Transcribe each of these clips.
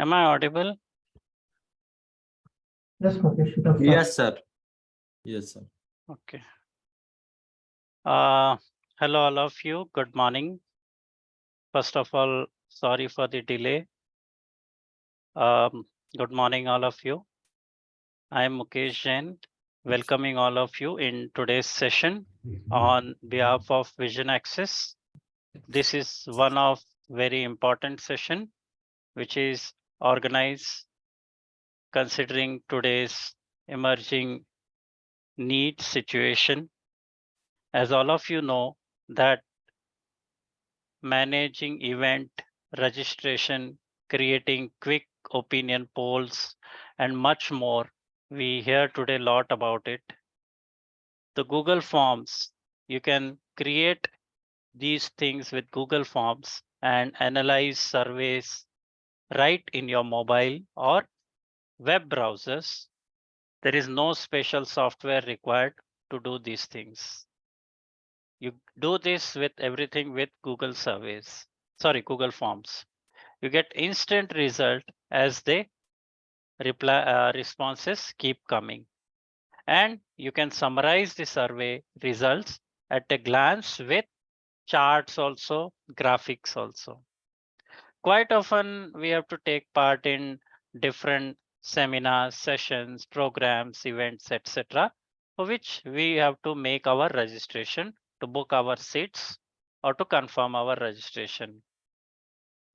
Am I audible? Yes, Mukesh, you can start. Yes, sir. Yes, sir. Okay. Hello, all of you. Good morning. First of all, sorry for the delay. Good morning, all of you. I am Mukesh Jain, welcoming all of you in today's session on behalf of Vision Access. This is one of very important session which is organized considering today's emerging need situation. As all of you know that managing event registration, creating quick opinion polls, and much more. We hear today a lot about it. The Google Forms, you can create these things with Google Forms and analyze surveys right in your mobile or web browsers. There is no special software required to do these things. You do this with everything with Google surveys, sorry, Google Forms. You get instant result as the responses keep coming. And you can summarize the survey results at a glance with charts also, graphics also. Quite often we have to take part in different seminars, sessions, programs, events, etc., for which we have to make our registration to book our seats or to confirm our registration.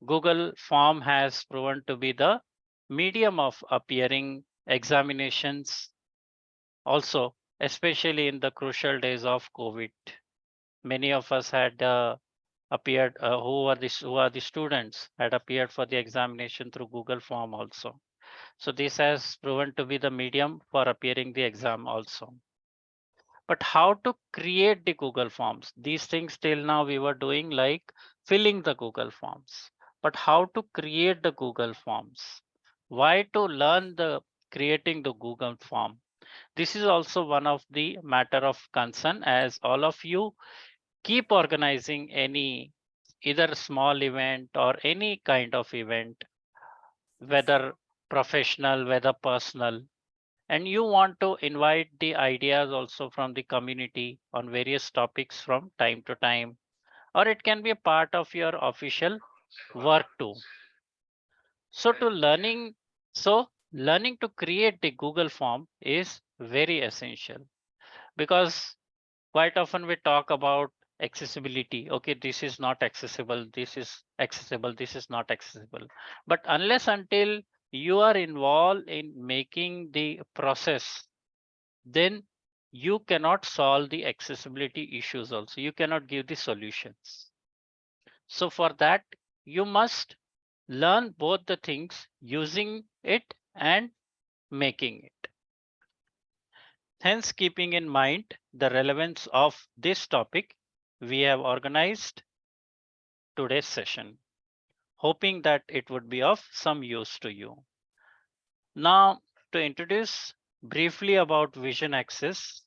Google Form has proven to be the medium of appearing examinations also, especially in the crucial days of COVID. Many of us had appeared, who are the students had appeared for the examination through Google Form also. So this has proven to be the medium for appearing the exam also. But how to create the Google Forms? These things till now we were doing like filling the Google Forms. But how to create the Google Forms? Why to learn the creating the Google Form? This is also one of the matter of concern as all of you keep organizing any either small event or any kind of event, whether professional, whether personal, and you want to invite the ideas also from the community on various topics from time to time, or it can be a part of your official work too. So to learning, so learning to create the Google form is very essential because quite often we talk about accessibility. Okay, this is not accessible, this is accessible, this is not accessible. But unless until you are involved in making the process, then you cannot solve the accessibility issues also. You cannot give the solutions. So for that, you must learn both the things using it and making it. Hence, keeping in mind the relevance of this topic, we have organized today's session, hoping that it would be of some use to you. Now, to introduce briefly about Vision Access,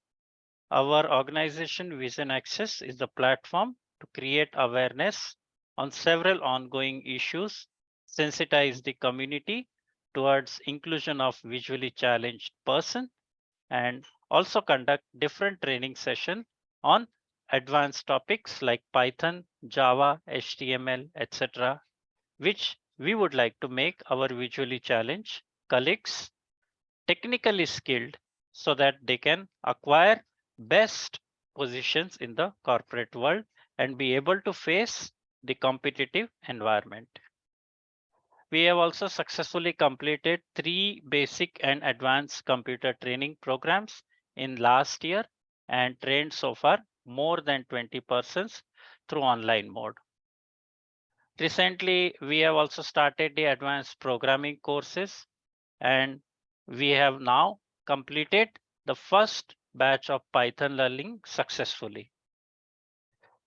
our organization Vision Access is the platform to create awareness on several ongoing issues, sensitize the community towards inclusion of visually challenged person, and also conduct different training sessions on advanced topics like Python, Java, HTML, etc., which we would like to make our visually challenged colleagues technically skilled so that they can acquire best positions in the corporate world and be able to face the competitive environment. We have also successfully completed 3 basic and advanced computer training programs in last year and trained so far more than 20 persons through online mode. Recently, we have also started the advanced programming courses, and we have now completed the first batch of Python learning successfully.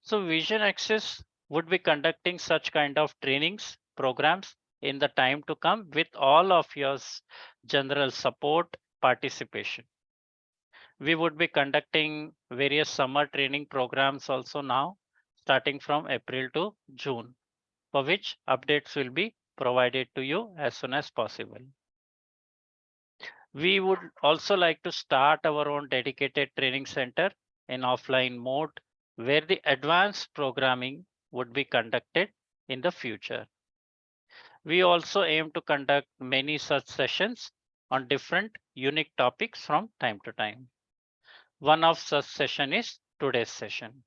So Vision Access would be conducting such kind of trainings programs in the time to come with all of your general support participation. We would be conducting various summer training programs also now starting from April to June, for which updates will be provided to you as soon as possible. We would also like to start our own dedicated training center in offline mode where the advanced programming would be conducted in the future. We also aim to conduct many such sessions on different unique topics from time to time. One of such session is today's session.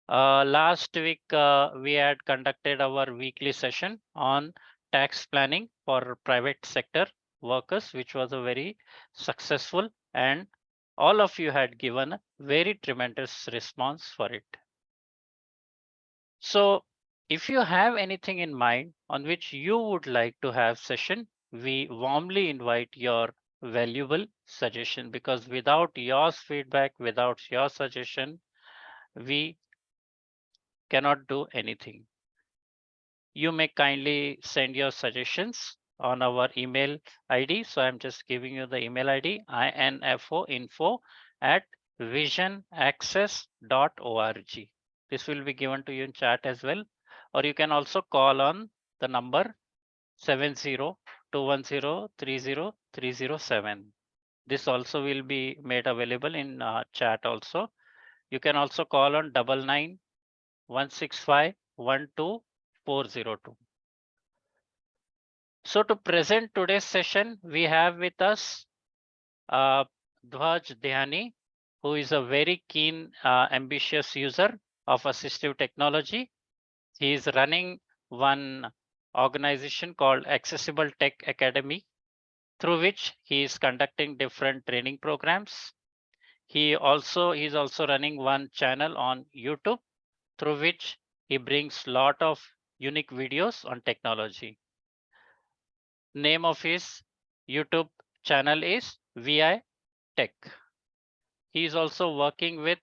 Last week, we had conducted our weekly session on tax planning for private sector workers, which was a very successful, and all of you had given a very tremendous response for it. So if you have anything in mind on which you would like to have session, we warmly invite your valuable suggestion, because without your feedback, without your suggestion, we cannot do anything. You may kindly send your suggestions on our email ID. So I'm just giving you the email ID, info@visionaccess.org. This will be given to you in chat as well, or you can also call on the number 7021030307. This also will be made available in chat also. You can also call on 9916512402. So to present today's session, we have with us Dhwaj Dhyani, who is a very keen, ambitious user of assistive technology. He is running one organization called Accessible Tech Academy, through which he is conducting different training programs. He is also running one channel on YouTube, through which he brings lot of unique videos on technology. Name of his YouTube channel is VI Tech. He is also working with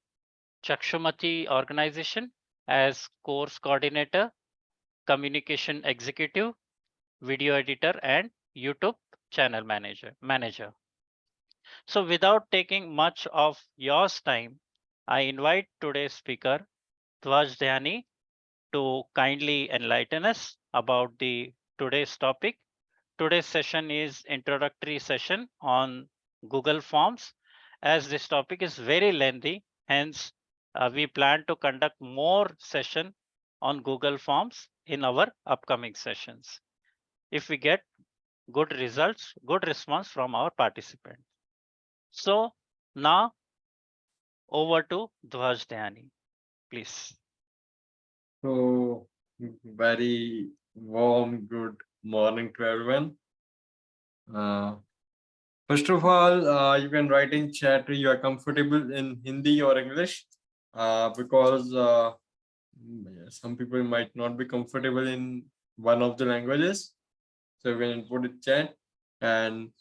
Chakshumati organization as course coordinator, communication executive, video editor, and YouTube channel manager. So without taking much of your time, I invite today's speaker, Dhwaj Dhyani, to kindly enlighten us about the today's topic. Today's session is introductory session on Google Forms. As this topic is very lengthy, hence we plan to conduct more session on Google Forms in our upcoming sessions, if we get good results, good response from our participants. So now over to Dhwaj Dhyani, please. So, very warm good morning to everyone. First of all, you can write in chat you are comfortable in Hindi or English, because some people might not be comfortable in one of the languages. So you can input in chat, and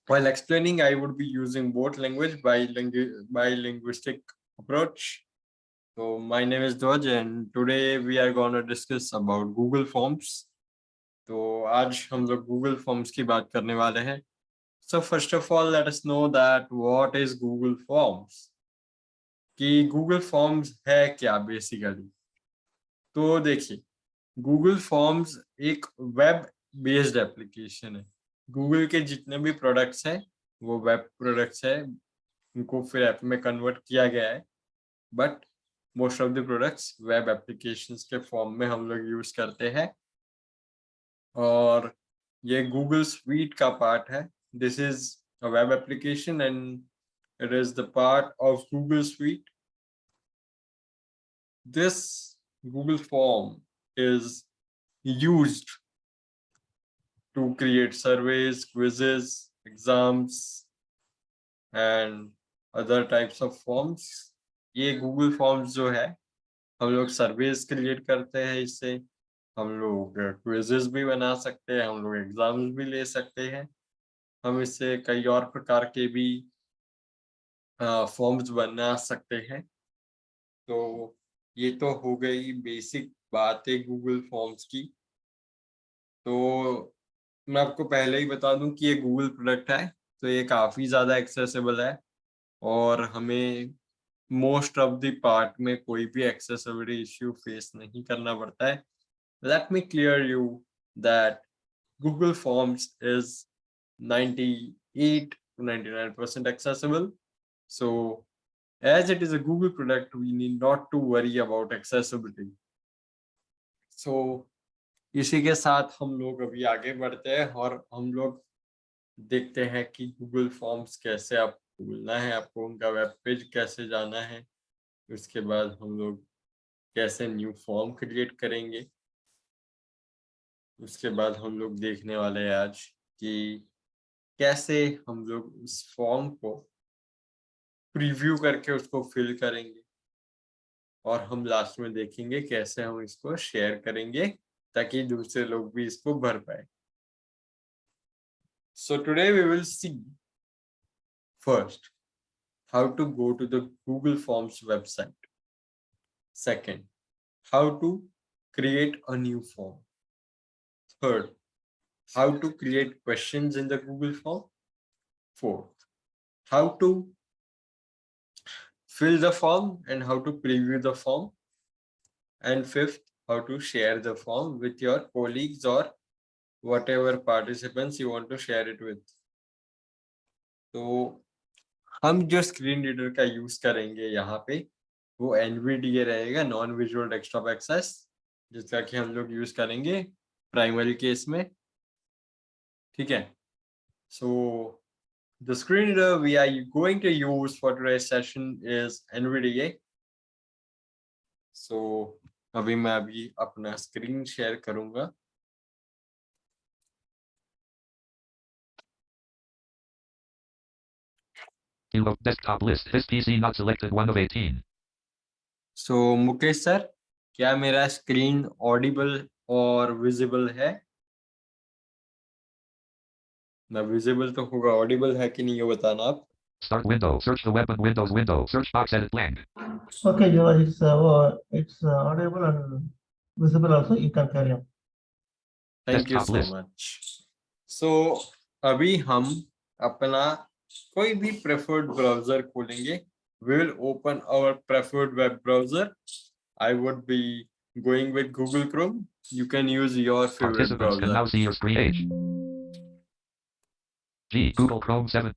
while explaining, I would be using both language by linguistic approach. So my name is Dhwaj, and today we are going to discuss about Google Forms. तो आज हम लोग Google Forms की बात करने वाले हैं. So first of all, let us know that what is Google Forms. कि Google Forms है क्या बेसिकली. तो देखिए, Google Forms एक वेब बेस्ड एप्लीकेशन है. गूगल के जितने भी प्रोडक्ट्स हैं वो वेब प्रोडक्ट्स है, उनको फिर ऐप में कन्वर्ट किया गया है, but most of the products web applications के फॉर्म में हम लोग यूज करते हैं. और ये गूगल स्वीट का पार्ट है. This is a web application and it is the part of Google Suite. This Google Form is used to create surveys, quizzes, exams, and other types of forms. ये Google Forms जो है, हम लोग surveys create करते हैं इससे, हम लोग क्विजेस भी बना सकते हैं, हम लोग एग्जाम्स भी ले सकते हैं, हम इससे कई और प्रकार के भी फॉर्म्स बना सकते हैं. तो ये तो हो गई बेसिक बातें गूगल फॉर्म्स की. तो मैं आपको पहले ही बता दूं कि ये गूगल प्रोडक्ट है, तो ये काफ़ी ज़्यादा एक्सेसिबल है और हमें मोस्ट ऑफ द पार्ट में कोई भी एक्सेसिबिलिटी इश्यू फेस नहीं करना पड़ता है. Let me clear you that Google Forms is 98 to 99% accessible. So as it is a Google product, we need not to worry about accessibility. So इसी के साथ हम लोग अभी आगे बढ़ते हैं और हम लोग देखते हैं कि गूगल फॉर्म्स कैसे आपको खोलना है, आपको उनका वेब पेज कैसे जाना है, उसके बाद हम लोग कैसे न्यू फॉर्म क्रिएट करेंगे, उसके बाद हम लोग देखने वाले हैं आज कि कैसे हम लोग उस फॉर्म को प्रीव्यू करके उसको फिल करेंगे और हम लास्ट में देखेंगे कैसे हम इसको शेयर करेंगे ताकि दूसरे लोग भी इसको भर पाए. So today we will see first how to go to the Google Forms website. Second, how to create a new form. Third, how to create questions in the Google form. Fourth, how to fill the form and how to preview the form. And fifth, how to share the form with your colleagues or whatever participants you want to share it with. तो हम जो screen reader का use करेंगे यहाँ पे वो NVDA रहेगा, non visual desktop access, जिसका कि हम लोग यूज करेंगे प्राइमरी केस में. ठीक है. So the screen reader we are going to use for today's session is NVDA. So अभी मैं अपना स्क्रीन शेयर करूंगा. View of desktop list. This PC not selected 1 of 18. So Mukesh sir, क्या मेरा स्क्रीन ऑडिबल और विजिबल है? ना visible तो होगा, ऑडिबल है कि नहीं ये बताना आप. Start window. Search the web and Windows window. Search box edit blank. Okay, it's audible and visible also. You can carry on. Thank you Desktop so list. much. So अभी हम अपना कोई भी preferred browser खोलेंगे. We will open our preferred web browser. I would be going with Google Chrome. You can use your favorite Participants can browser. now see your screen page. G. Google Chrome 7.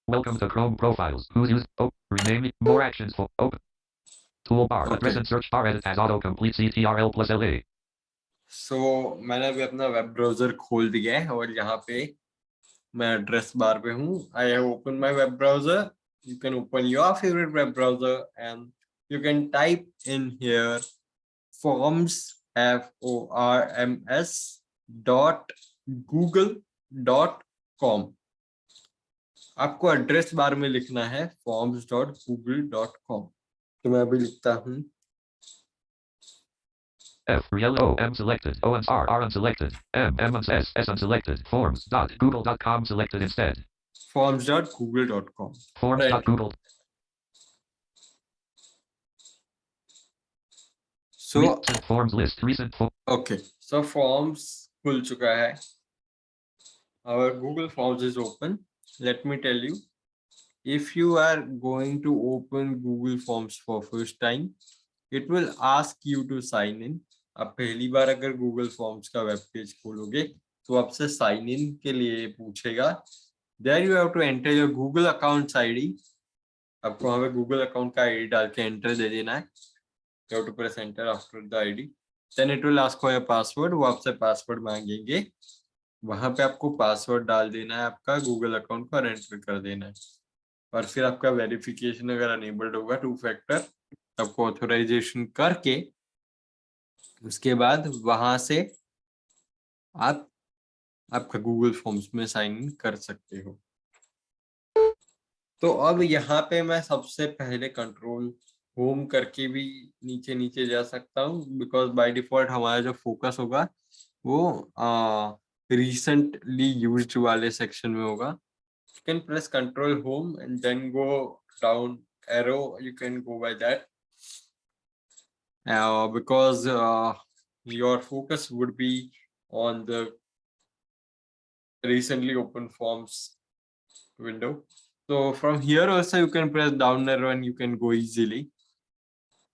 Welcome to Chrome profiles. Who's used? Oh, rename. More actions for open. Toolbar. Address Okay. and search bar edit as autocomplete CTRL plus LA. So मैंने अभी अपना web browser खोल दिया है और यहाँ पे मैं एड्रेस बार पे हूँ. I have opened my web browser. You can open your favorite web browser and you can type in here forms FORMS .google.com. आपको एड्रेस बार में लिखना है forms.google.com. तो मैं अभी लिखता हूँ F. Real O. M selected. O and R unselected. M and S unselected. Forms.google.com selected instead. forms.google.com. Forms.google. So Recent forms list. Recent okay, so forms खुल चुका है. Our Google Forms is open. Let me tell you, if you are going to open Google Forms for first time, it will ask you to sign in. आप पहली बार अगर Google Forms का web page खोलोगे तो आपसे sign in के लिए पूछेगा. There you have to enter your Google account ID. आपको वहाँ पे Google account का ID डाल के enter दे देना है. You have to press enter after the ID. Then it will ask for your password. वो आपसे पासवर्ड मांगेंगे. वहां पे आपको पासवर्ड डाल देना है आपका गूगल अकाउंट पर, एंटर कर देना है और फिर आपका वेरिफिकेशन अगर अनेबल्ड होगा 2 फैक्टर, आपको ऑथराइजेशन करके उसके बाद वहां से आप आपका गूगल फॉर्म्स में साइन इन कर सकते हो. तो अब यहाँ पे मैं सबसे पहले कंट्रोल होम करके भी नीचे नीचे जा सकता हूँ, बिकॉज बाय डिफॉल्ट हमारा जो फोकस होगा वो recently used वाले सेक्शन में होगा. You can press control home and then go down arrow. You can go by that because your focus would be on the recently opened forms window. So from here also you can press down arrow and you can go easily.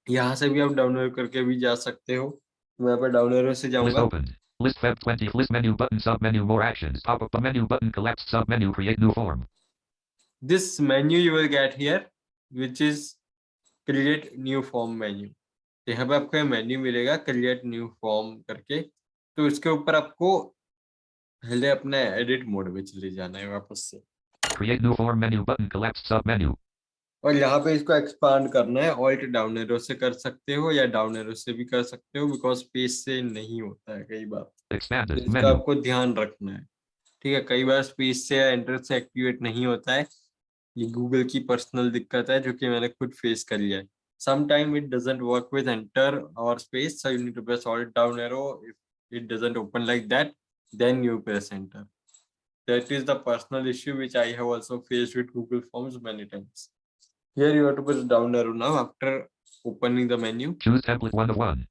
यहाँ से भी आप down arrow करके भी जा सकते हो. मैं पे डाउन एरो से list जाऊंगा. opened. List Feb 20. List menu button submenu more actions. Pop up menu button collapse submenu create new form. This menu you will get here, which is create new form menu. यहाँ पे आपको menu मिलेगा create new form करके, तो इसके ऊपर आपको पहले अपने एडिट मोड में चले जाना है वापस से, Create new form menu button collapse submenu. और यहाँ पे इसको एक्सपांड करना है. ऑल्ट डाउन एरो से कर सकते हो या डाउन एरो से भी कर सकते हो, बिकॉज स्पेस से नहीं होता है कई बार, Expanded इसका menu. आपको ध्यान रखना है. ठीक है, कई बार स्पेस से या एंटर से एक्टिवेट नहीं होता है. ये गूगल की पर्सनल दिक्कत है जो कि मैंने खुद फेस करी है. Sometime it doesn't work with enter or space, so you need to press alt down arrow. If it doesn't open like that, then you press enter. That is the personal issue which I have also faced with Google Forms many times. Here you have to press down arrow now after opening the menu. Choose template 1 of 1.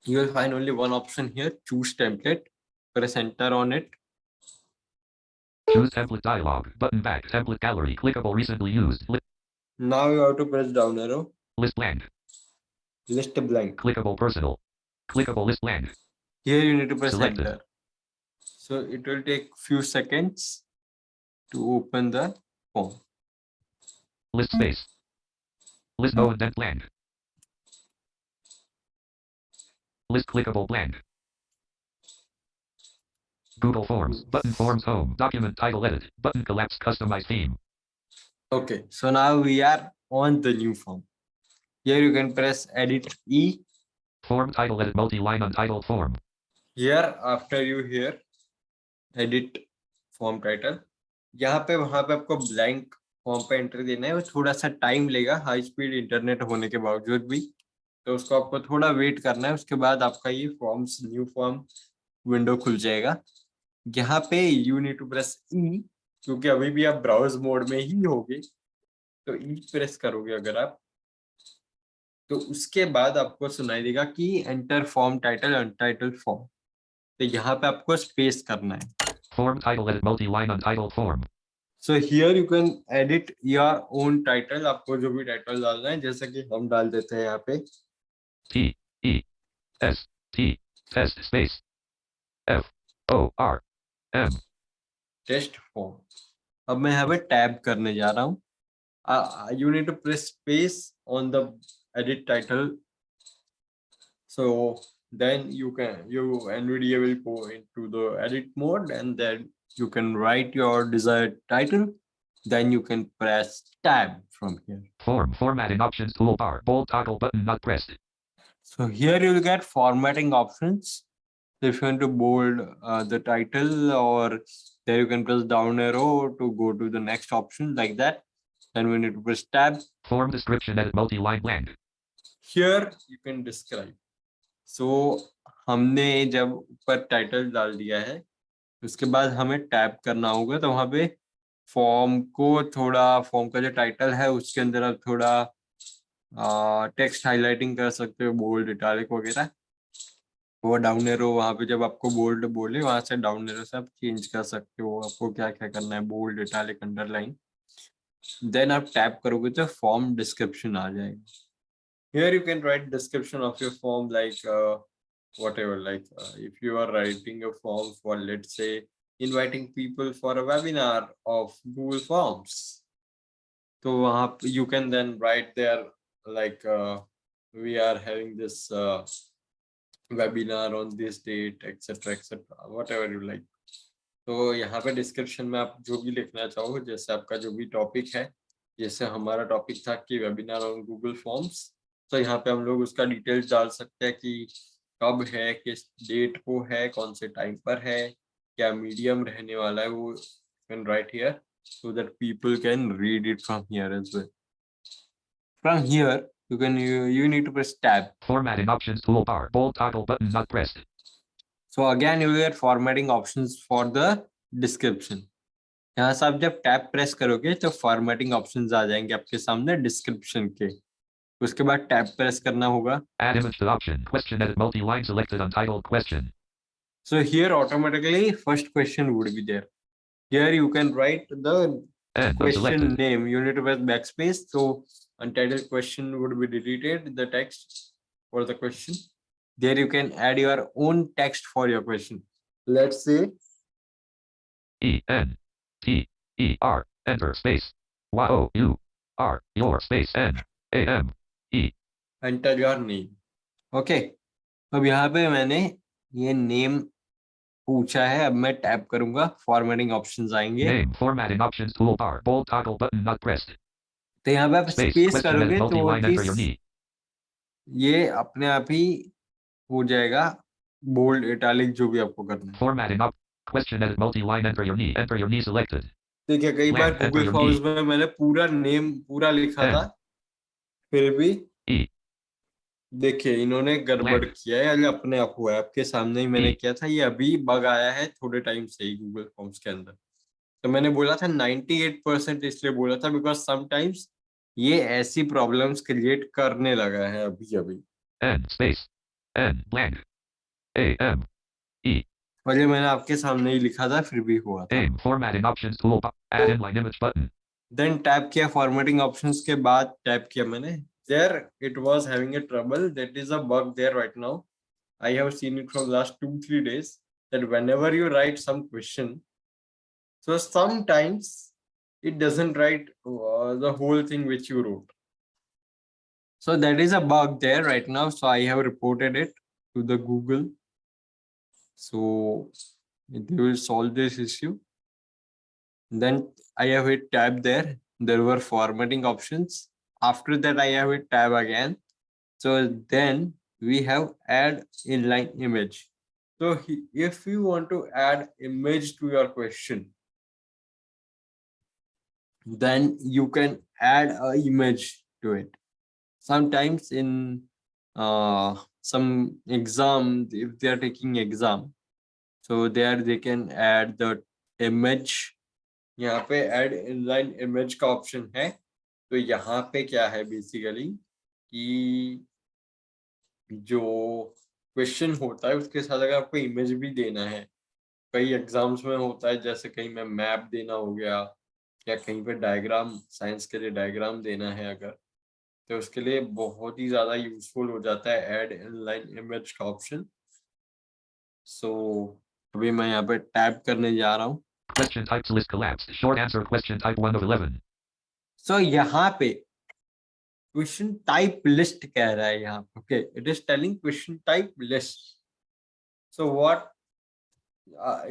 You will find only one option here, choose template. Press enter on it. Choose template dialog. Button back. Template gallery. Clickable recently used. Now you have to press down arrow. List blank. List blank. Clickable personal. Clickable list blank. Here you need to press Selected. enter. So it will take few seconds to open the form. List space. List no indent blank. List clickable blank. Google Forms. Button Forms Home. Document title edit. Button collapse customize theme. Okay, so now we are on the new form. Here you can press edit E. Form title edit multi-line untitled form. Here after you here edit form title, यहाँ पे वहां पे आपको blank form पे entry देना है. वो थोड़ा सा टाइम लेगा, हाई स्पीड इंटरनेट होने के बावजूद भी, तो उसको आपको थोड़ा वेट करना है. उसके बाद आपका ये फॉर्म्स न्यू फॉर्म विंडो खुल जाएगा. यहाँ पे you need to press E, क्योंकि अभी भी आप ब्राउज मोड में ही होगे, तो ई प्रेस करोगे अगर आप, तो उसके बाद आपको सुनाई देगा कि enter form title untitled form. तो यहाँ पे आपको स्पेस करना है. Form title edit multi-line untitled form. So here you can edit your own title. आपको जो भी टाइटल डालना है, जैसे कि हम डाल देते हैं यहाँ पे T E S T test space F O R M. Test form. अब मैं यहाँ पे टैब करने जा रहा हूँ. You need to press space on the edit title. So then you NVIDIA will go into the edit mode, and then you can write your desired title. Then you can press tab from here. Form formatting options toolbar. Bold toggle button not pressed. So here you will get formatting options. If you want to bold the title, or there you can press down arrow to go to the next option like that. Then we need to press tab. Form description edit multi-line blank. Here you can describe. So हमने जब ऊपर title डाल दिया है, उसके बाद हमें tab करना होगा. तो वहां पे फॉर्म को थोड़ा, फॉर्म का जो टाइटल है उसके अंदर आप थोड़ा टेक्स्ट हाईलाइटिंग कर सकते हो, बोल्ड इटालिक वगैरह. वो डाउन एरो, वहां पे जब आपको बोल्ड बोले वहां से डाउन एरो से आप चेंज कर सकते हो आपको क्या क्या करना है, बोल्ड इटालिक अंडरलाइन. देन आप टैप करोगे तो फॉर्म डिस्क्रिप्शन आ जाएगा. Here you can write description of your form, like whatever, like if you are writing a form for, let's say, inviting people for a webinar of Google Forms, so you can then write there like we are having this webinar on this date, etc, whatever you like. तो यहाँ पे description में आप जो भी लिखना चाहो, जैसे आपका जो भी टॉपिक है, जैसे हमारा टॉपिक था कि वेबिनार ऑन गूगल फॉर्म्स, तो यहाँ पे हम लोग उसका डिटेल्स डाल सकते हैं कि कब है, किस डेट को है, कौन से टाइम पर है, क्या मीडियम रहने वाला है. वो can write here so that people can read it from here as well. From here you need to press tab. Formatting options toolbar. Bold toggle button not pressed. So again you will get formatting options for the description. यहाँ से आप जब tab press करोगे तो formatting options आ जाएंगे आपके सामने description के. उसके बाद टैब प्रेस करना होगा. Add image to option. Question edit multi-line selected untitled question. So here automatically first question would be there. Here you can write the End question unselected. name. You need to press backspace. So untitled question would be deleted, the text for the question. there you can add your own text for your question. Let's say ENTER, enter space YOUR, your space NAME. enter your name. Okay, अब यहाँ पे मैंने ये name पूछा है, अब मैं tap करूंगा, फॉर्मेटिंग ऑप्शंस आएंगे, Name formatting options toolbar, bold toggle button not pressed. तो यहाँ पे आप Space, स्पेस question करोगे edit, तो वो multi-line, enter your चीज knee. ये अपने आप ही हो जाएगा, बोल्ड इटैलिक जो भी आपको करना है। Formatting up, question edit, multi-line, enter your knee selected. देखिए कई बार Lamp, enter Google your forms knee. में मैंने पूरा नेम पूरा लिखा था, फिर भी E, देखिए इन्होंने गड़बड़ Lamp. किया है, ये अपने आप हुआ है, आपके सामने ही मैंने E. किया था, ये अभी बग आया है थोड़े टाइम से ही गूगल फॉर्म्स के अंदर। तो मैंने बोला था 98% इसलिए बोला था बिकॉज समटाइम्स ये ऐसी प्रॉब्लम्स क्रिएट करने लगा है अभी अभी, N space N blank AM E. और ये मैंने आपके सामने ही लिखा था फिर भी हुआ था। Aim formatting options toolbar, add inline image button. Then tap किया फॉर्मेटिंग ऑप्शंस के बाद टैप किया मैंने, there it was having a trouble, that is a bug there right now. I have seen it from last 2-3 days that whenever you write some question, so sometimes it doesn't write the whole thing which you wrote. So that is a bug there right now. So I have reported it to the Google. So they will solve this issue. Then I have hit tab there. There were formatting options. After that, I have hit tab again. So then we have add inline image. So if you want to add image to your question, then you can add an image to it. Sometimes in some exam, if they are taking exam, so there they can add the image. यहाँ पे add inline image का option है, तो यहाँ पे क्या है basically कि जो क्वेश्चन होता है उसके साथ अगर आपको इमेज भी देना है, कई एग्जाम्स में होता है, जैसे कहीं में मैप देना हो गया या कहीं पे डायग्राम, साइंस के लिए डायग्राम देना है अगर, तो उसके लिए बहुत ही ज्यादा यूजफुल हो जाता है ऐड इनलाइन इमेज का ऑप्शन। सो अभी मैं यहाँ पे टैप करने जा रहा हूँ। Question types list collapsed. Short answer question type 1 of 11. सो यहाँ पे क्वेश्चन टाइप लिस्ट कह रहा है यहाँ पे, okay, it is telling question type list. So what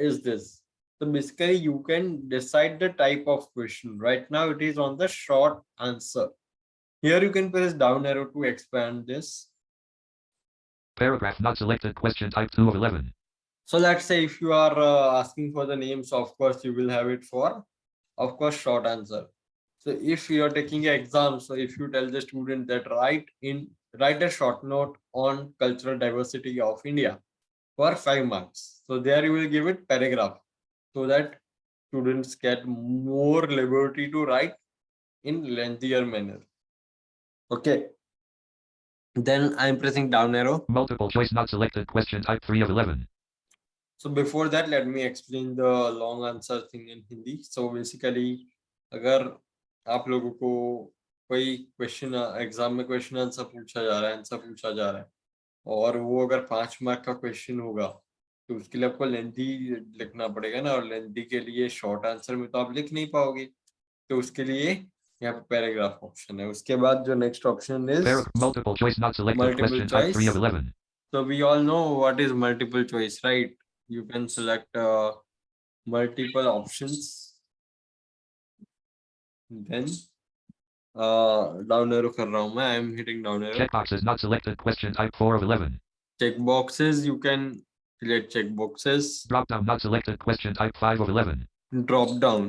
is this? So basically you can decide the type of question. Right now it is on the short answer. Here you can press down arrow to expand this. Paragraph not selected question type 2 of 11. So let's say if you are asking for the names, of course you will have it for, of course, short answer. So if you are taking an exam, so if you tell the student that write a short note on cultural diversity of India for 5 marks, so there you will give it paragraph so that students get more liberty to write in lengthier manner. Okay. Then I'm pressing down arrow. Multiple choice not selected question type 3 of 11. So before that, let me explain the long answer thing in Hindi. So basically, अगर आप लोगों को कोई question exam में question answer पूछा जा रहा है, आंसर पूछा जा रहा है, और वो अगर 5 मार्क का क्वेश्चन होगा, तो उसके लिए आपको लेंथी लिखना पड़ेगा ना, और लेंथी के लिए शॉर्ट आंसर में तो आप लिख नहीं पाओगे, तो उसके लिए यहाँ पे पैराग्राफ ऑप्शन है। उसके बाद जो next option is multiple choice not selected multiple question type 3 of choice. 11. So we all know what is multiple choice, right? You can select multiple options. Then down arrow कर रहा हूँ मैं, I am hitting down arrow. Checkboxes not selected question type 4 of 11. Check boxes, you can select check boxes. Drop down not selected question type 5 of 11. Drop down.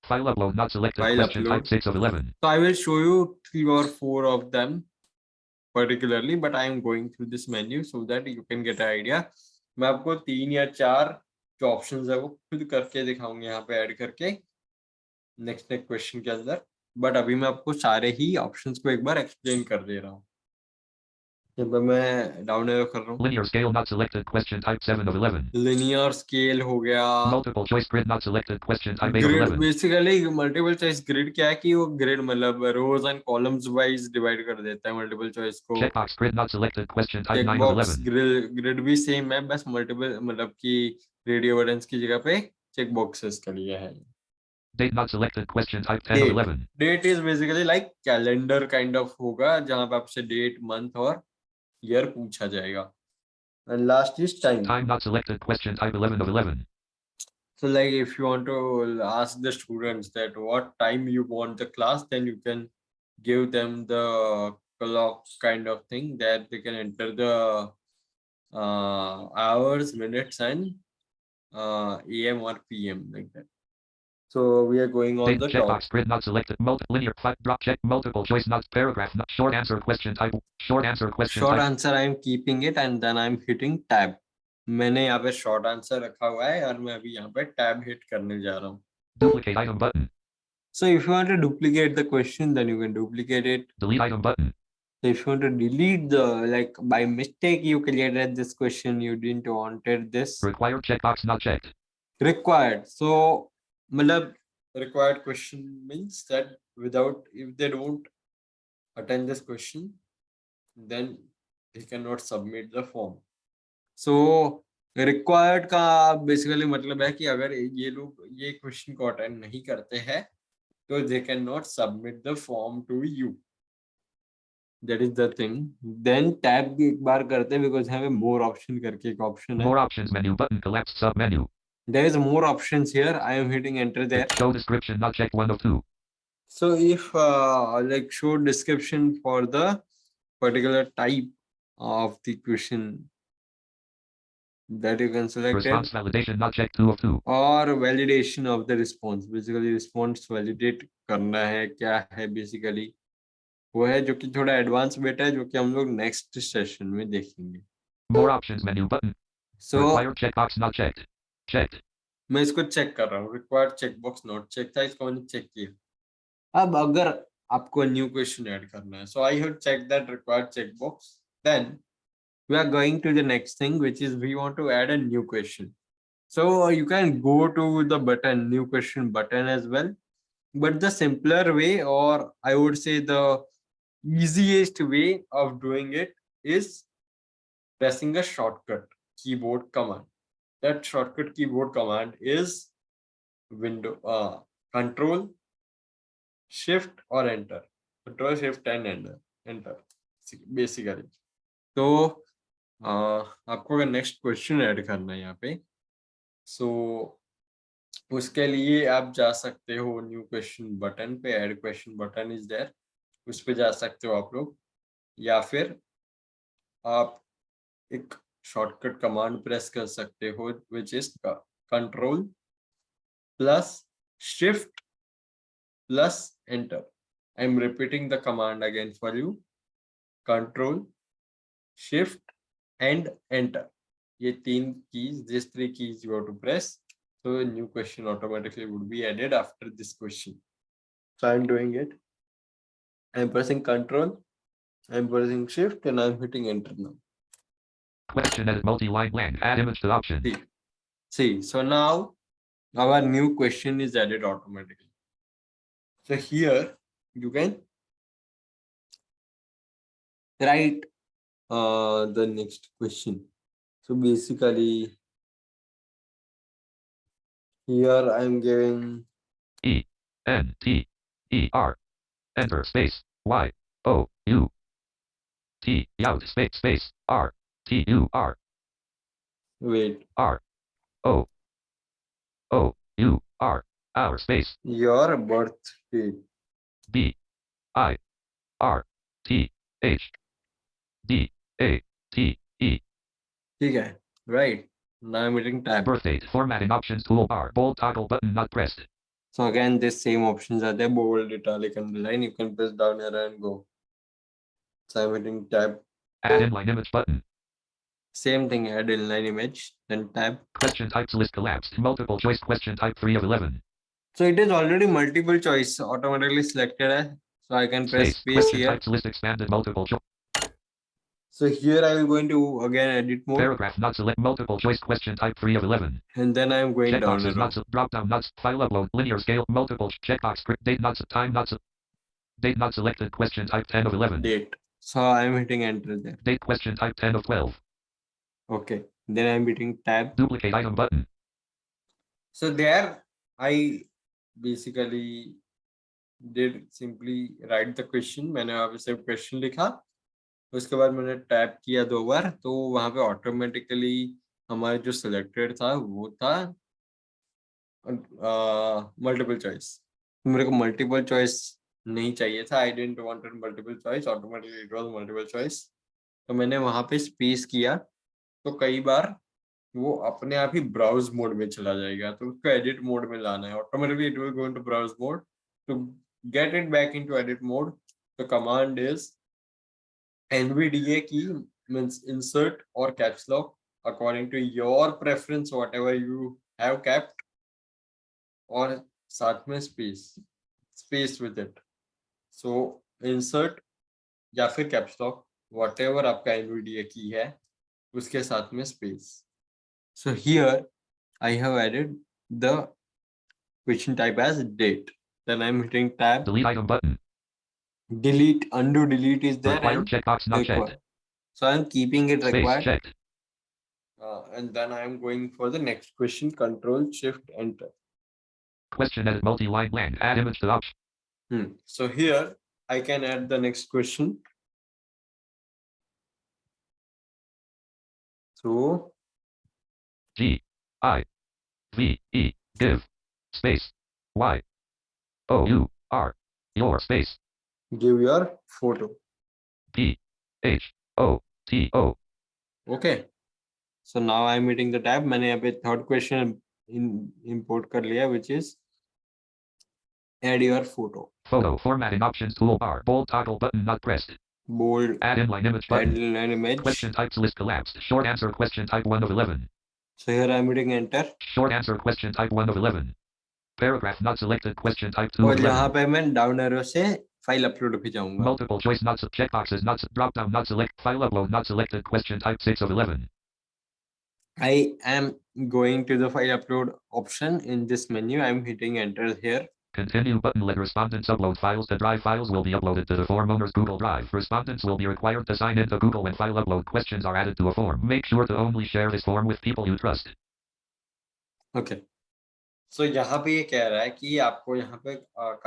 File upload not selected File question upload. type 6 of 11. So I will show you 3 or 4 of them particularly, but I am going through this menu so that you can get an idea. मैं आपको 3 या 4 जो options है वो खुद करके दिखाऊंगा यहाँ पे ऐड करके नेक्स्ट क्वेश्चन के अंदर, बट अभी मैं आपको सारे ही ऑप्शंस को एक बार एक्सप्लेन कर दे रहा हूँ। यहाँ पे मैं डाउन एरो कर रहा हूँ. Linear scale not selected. Question type 7 of 11. Linear scale हो गया. Multiple choice grid not selected. Question type 8 of Grid 11. basically multiple choice grid क्या है कि वो grid मतलब rows and columns wise divide कर देता है multiple choice को. Checkbox grid not selected. Question type 9 of Checkbox 11. grid भी same है, बस multiple मतलब कि radio buttons की जगह पे checkboxes का लिया है. Date not selected. Question type 10 of 11. Date is basically like calendar kind of होगा जहाँ पे आपसे date, month और year पूछा जाएगा. And last is time. Time not selected. Question type 11 of 11. So like if you want to ask the students that what time you want the class, then you can give them the clock kind of thing that they can enter the hours, minutes and AM or PM like that. So we are going on Date the top. checkbox grid not selected. Linear flat drop check multiple choice not paragraph not short answer question type short answer question Short type. answer I am keeping it and then I'm hitting tab. मैंने यहाँ पे short answer रखा हुआ है और मैं अभी यहाँ पे tab hit करने जा रहा हूँ. Duplicate item button. So if you want to duplicate the question, then you can duplicate it. Delete item button. So if you want to delete the, like by mistake you created this question, you didn't wanted this. Required checkbox not checked. Required. So मतलब required question means that without, if they don't attend this question, then they cannot submit the form. So required का basically मतलब है कि अगर ये लोग ये question को attend नहीं करते हैं तो they cannot submit the form to you. That is the thing. Then tab भी एक बार करते हैं because have a more option करके एक option है. More options menu button collapsed sub menu. There is more options here. I am hitting enter there. Show description not checked 1 of 2. So if like show description for the particular type of the question that you can select it, Response validation not checked 2 of 2. or validation of the response. Basically response validate करना है क्या है basically वो है जो कि थोड़ा advance बेटा है जो कि हम लोग नेक्स्ट सेशन में देखेंगे. More options menu button. So Required checkbox not checked. Checked. मैं इसको चेक कर रहा हूँ. रिक्वायर्ड चेकबॉक्स नॉट चेक था, इसको मैंने चेक किया. अब अगर आपको न्यू क्वेश्चन ऐड करना है, so I have check that required checkbox. Then we are going to the next thing which is we want to add a new question. So you can go to the button new question button as well, but the simpler way or I would say the easiest way of doing it is pressing a shortcut keyboard command. That shortcut keyboard command is control shift or enter. Control shift and enter basically. तो आपको अगर next question add करना है यहाँ पे, सो उसके लिए आप जा सकते हो न्यू क्वेश्चन बटन पे. Add question button is there, उस पे जा सकते हो आप लोग, या फिर आप एक शॉर्टकट कमांड प्रेस कर सकते हो which is control plus shift plus enter. I am repeating the command again for you. Control shift and enter, ये तीन keys, this three keys you have to press, so a new question automatically would be added after this question. So I'm doing it. I'm pressing control, I'm pressing shift and I'm hitting enter now. Question edit multi-line blank. Add image to option. See, so now our new question is added automatically. So here you can write the next question. So basically here I'm giving E-N-T-E-R. Enter space Y-O-U. T out space R-T-U-R. wait, R-O-O-U-R. Our space your birth date. B-I-R-T-H-D-A-T-E. ठीक है, right. Now I'm hitting tab. Birth date. Formatting options toolbar. Bold toggle button not pressed. So again, this same options are there: bold, italic, underline. You can press down here and go. So I'm hitting tab. Add inline image button. Same thing, add inline image, then tab. Question types list collapsed. Multiple choice question type 3 of 11. So it is already multiple choice automatically selected. So I can press space Question here. types list expanded multiple choice. So here I am going to again edit mode, Paragraph not select multiple choice question type 3 of 11. and then I am going down Checkboxes arrow. not drop down not file upload linear scale multiple checkbox script date not time not date not selected question type 10 of 11. Date. So I am hitting enter there. Date question type 10 of 12. Okay. Then I am hitting tab. Duplicate item button. So there I basically did simply write the question. मैंने वहाँ पे सिर्फ question लिखा, उसके बाद मैंने tap किया 2 बार, तो वहाँ पे ऑटोमेटिकली हमारे जो सिलेक्टेड था वो था मल्टीपल चॉइस. मेरे को मल्टीपल चॉइस नहीं चाहिए था. I didn't wanted multiple choice, automatically it was multiple choice. तो मैंने वहाँ पे स्पेस किया, तो कई बार वो अपने आप ही ब्राउज मोड में चला जाएगा, तो उसको एडिट मोड में लाना है. Automatically it will go into browse mode. To get it back into edit mode, the command is NVDA key, means insert or caps lock according to your preference, whatever you have kept, और साथ में space with it. So insert या फिर caps lock, whatever आपका NVDA key है, उसके साथ में space. So here I have added the question type as date. Then I'm hitting tab. Delete item button. Delete, undo delete is there, Required and checkbox not required. checked. So I'm keeping it Space required. checked. And then I am going for the next question. Control Shift Enter. Question edit multi-line blank. Add image to option. So here I can add the next question. So G I V E give space Y O U R your space give your photo. P H O T O. Okay. So now I am hitting the tab. मैंने यहाँ पे third question import कर लिया, which is add your photo. Photo formatting options toolbar. Bold toggle button not pressed. Bold. Add inline image button. Add inline image. Question types list collapsed. Short answer question type 1 of 11. So here I am hitting enter. Short answer question type 1 of 11. Paragraph not selected question type 2 और of यहाँ 11. पे मैं down arrow से file upload पे जाऊँगा. Multiple choice not checkboxes not drop down not select file upload not selected question type 6 of 11. I am going to the file upload option in this menu. I am hitting enter here. Continue button. Let respondents upload files to Drive. Files will be uploaded to the form owner's Google Drive. Respondents will be required to sign in to Google when file upload questions are added to a form. Make sure to only share this form with people you trust. Okay. So यहाँ पे ये कह रहा है कि आपको यहाँ पे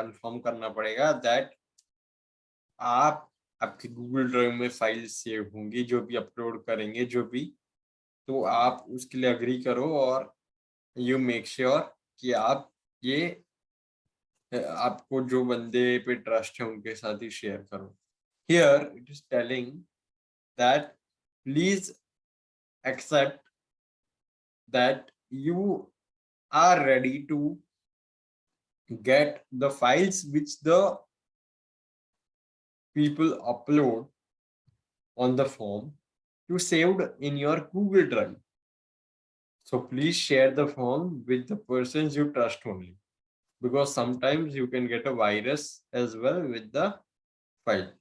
कंफर्म करना पड़ेगा that आप आपके Google ड्राइव में फाइल सेव होंगी, जो भी अपलोड करेंगे, जो भी, तो आप उसके लिए अग्री करो और यू मेक श्योर कि आप ये आपको जो बंदे पे ट्रस्ट है उनके साथ ही शेयर करो. Here it is telling that please accept that you are ready to get the files which the people upload on the form to saved in your Google Drive. So please share the form with the persons you trust only, because sometimes you can get a virus as well with the file.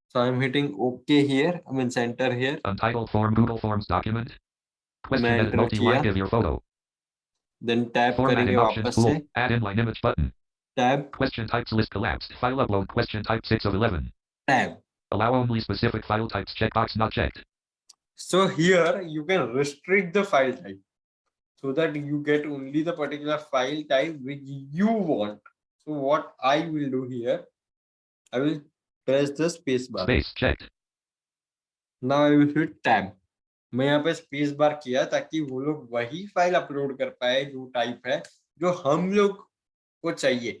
So I'm hitting OK here. I mean enter here. Untitled form Google Forms document. Question मैं edit enter multi-line किया. give your photo. Then tab Formatting करेंगे options वापस tool. से. Add inline image button. Tab. Question types list collapsed. File upload question type 6 of 11. Tab. Allow only specific file types checkbox not checked. So here you can restrict the file type so that you get only the particular file type which you want. So what I will do here, I will press the space bar. Space checked. Now I will hit tab. मैं यहाँ पे space bar किया ताकि वो लोग वही file upload कर पाए जो टाइप है जो हम लोग को चाहिए.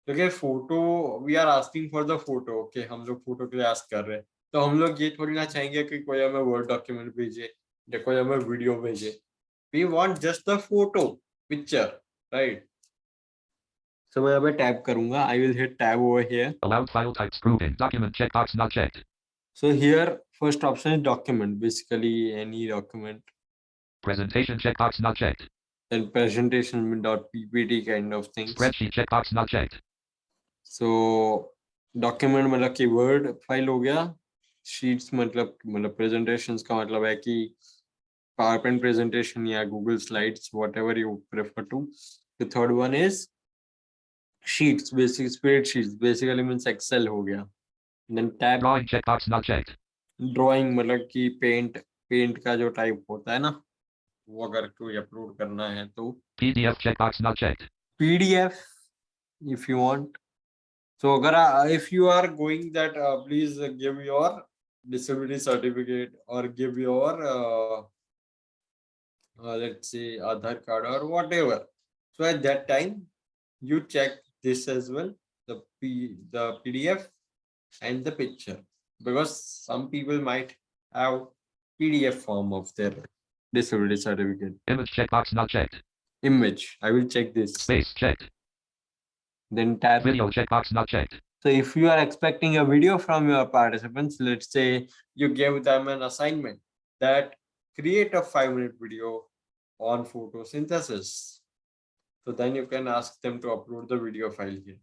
क्योंकि photo we are asking for the photo. Okay, हम लोग फोटो के लिए आस्क कर रहे हैं, तो हम लोग ये थोड़ी ना चाहेंगे कि कोई हमें वर्ड डॉक्यूमेंट भेजे या कोई हमें वीडियो भेजे. We want just the photo picture, right? So मैं यहाँ पे टैब करूंगा. I will hit tab over here. Allowed file types grouping document checkbox not checked. So here first option is document, basically any document. Presentation checkbox not checked. Then presentation .ppt kind of things. Spreadsheet checkbox not checked. So document मतलब कि word file हो गया. Sheets मतलब presentations का मतलब है कि PowerPoint presentation या Google Slides, whatever you prefer to. The third one is sheets, basic spreadsheets, basically means Excel हो गया. Then tab Drawing checkbox not checked. drawing मतलब कि पेंट का जो टाइप होता है ना, वो अगर कोई अपलोड करना है तो PDF checkbox not checked. PDF if you want. So अगर if you are going that please give your disability certificate or give your let's say Aadhaar card or whatever. So at that time, you check this as well, the PDF and the picture, because some people might have PDF form of their disability certificate. Image checkbox not checked. Image, I will check this. Space checked. Then tab. Video checkbox not checked. So if you are expecting a video from your participants, let's say you give them an assignment that create a 5-minute video on photosynthesis. So then you can ask them to upload the video file here.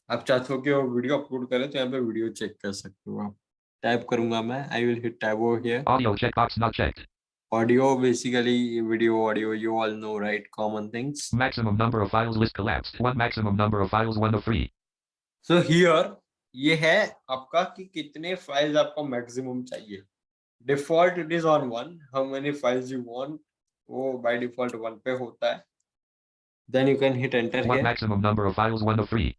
आप चाहते हो कि वो video upload करें तो यहाँ पे video check कर सकते हो आप. टाइप करूंगा मैं, I will hit tab over here. Audio checkbox not checked. Audio, basically video, audio, you all know, right? Common things. Maximum number of files list collapsed. One maximum number of files 1 of 3. So here ये है आपका कि कितने files आपको maximum चाहिए. Default it is on 1. How many files you want? वो by default 1 पे होता है. Then you can hit enter One here. maximum number of files 1 of 3.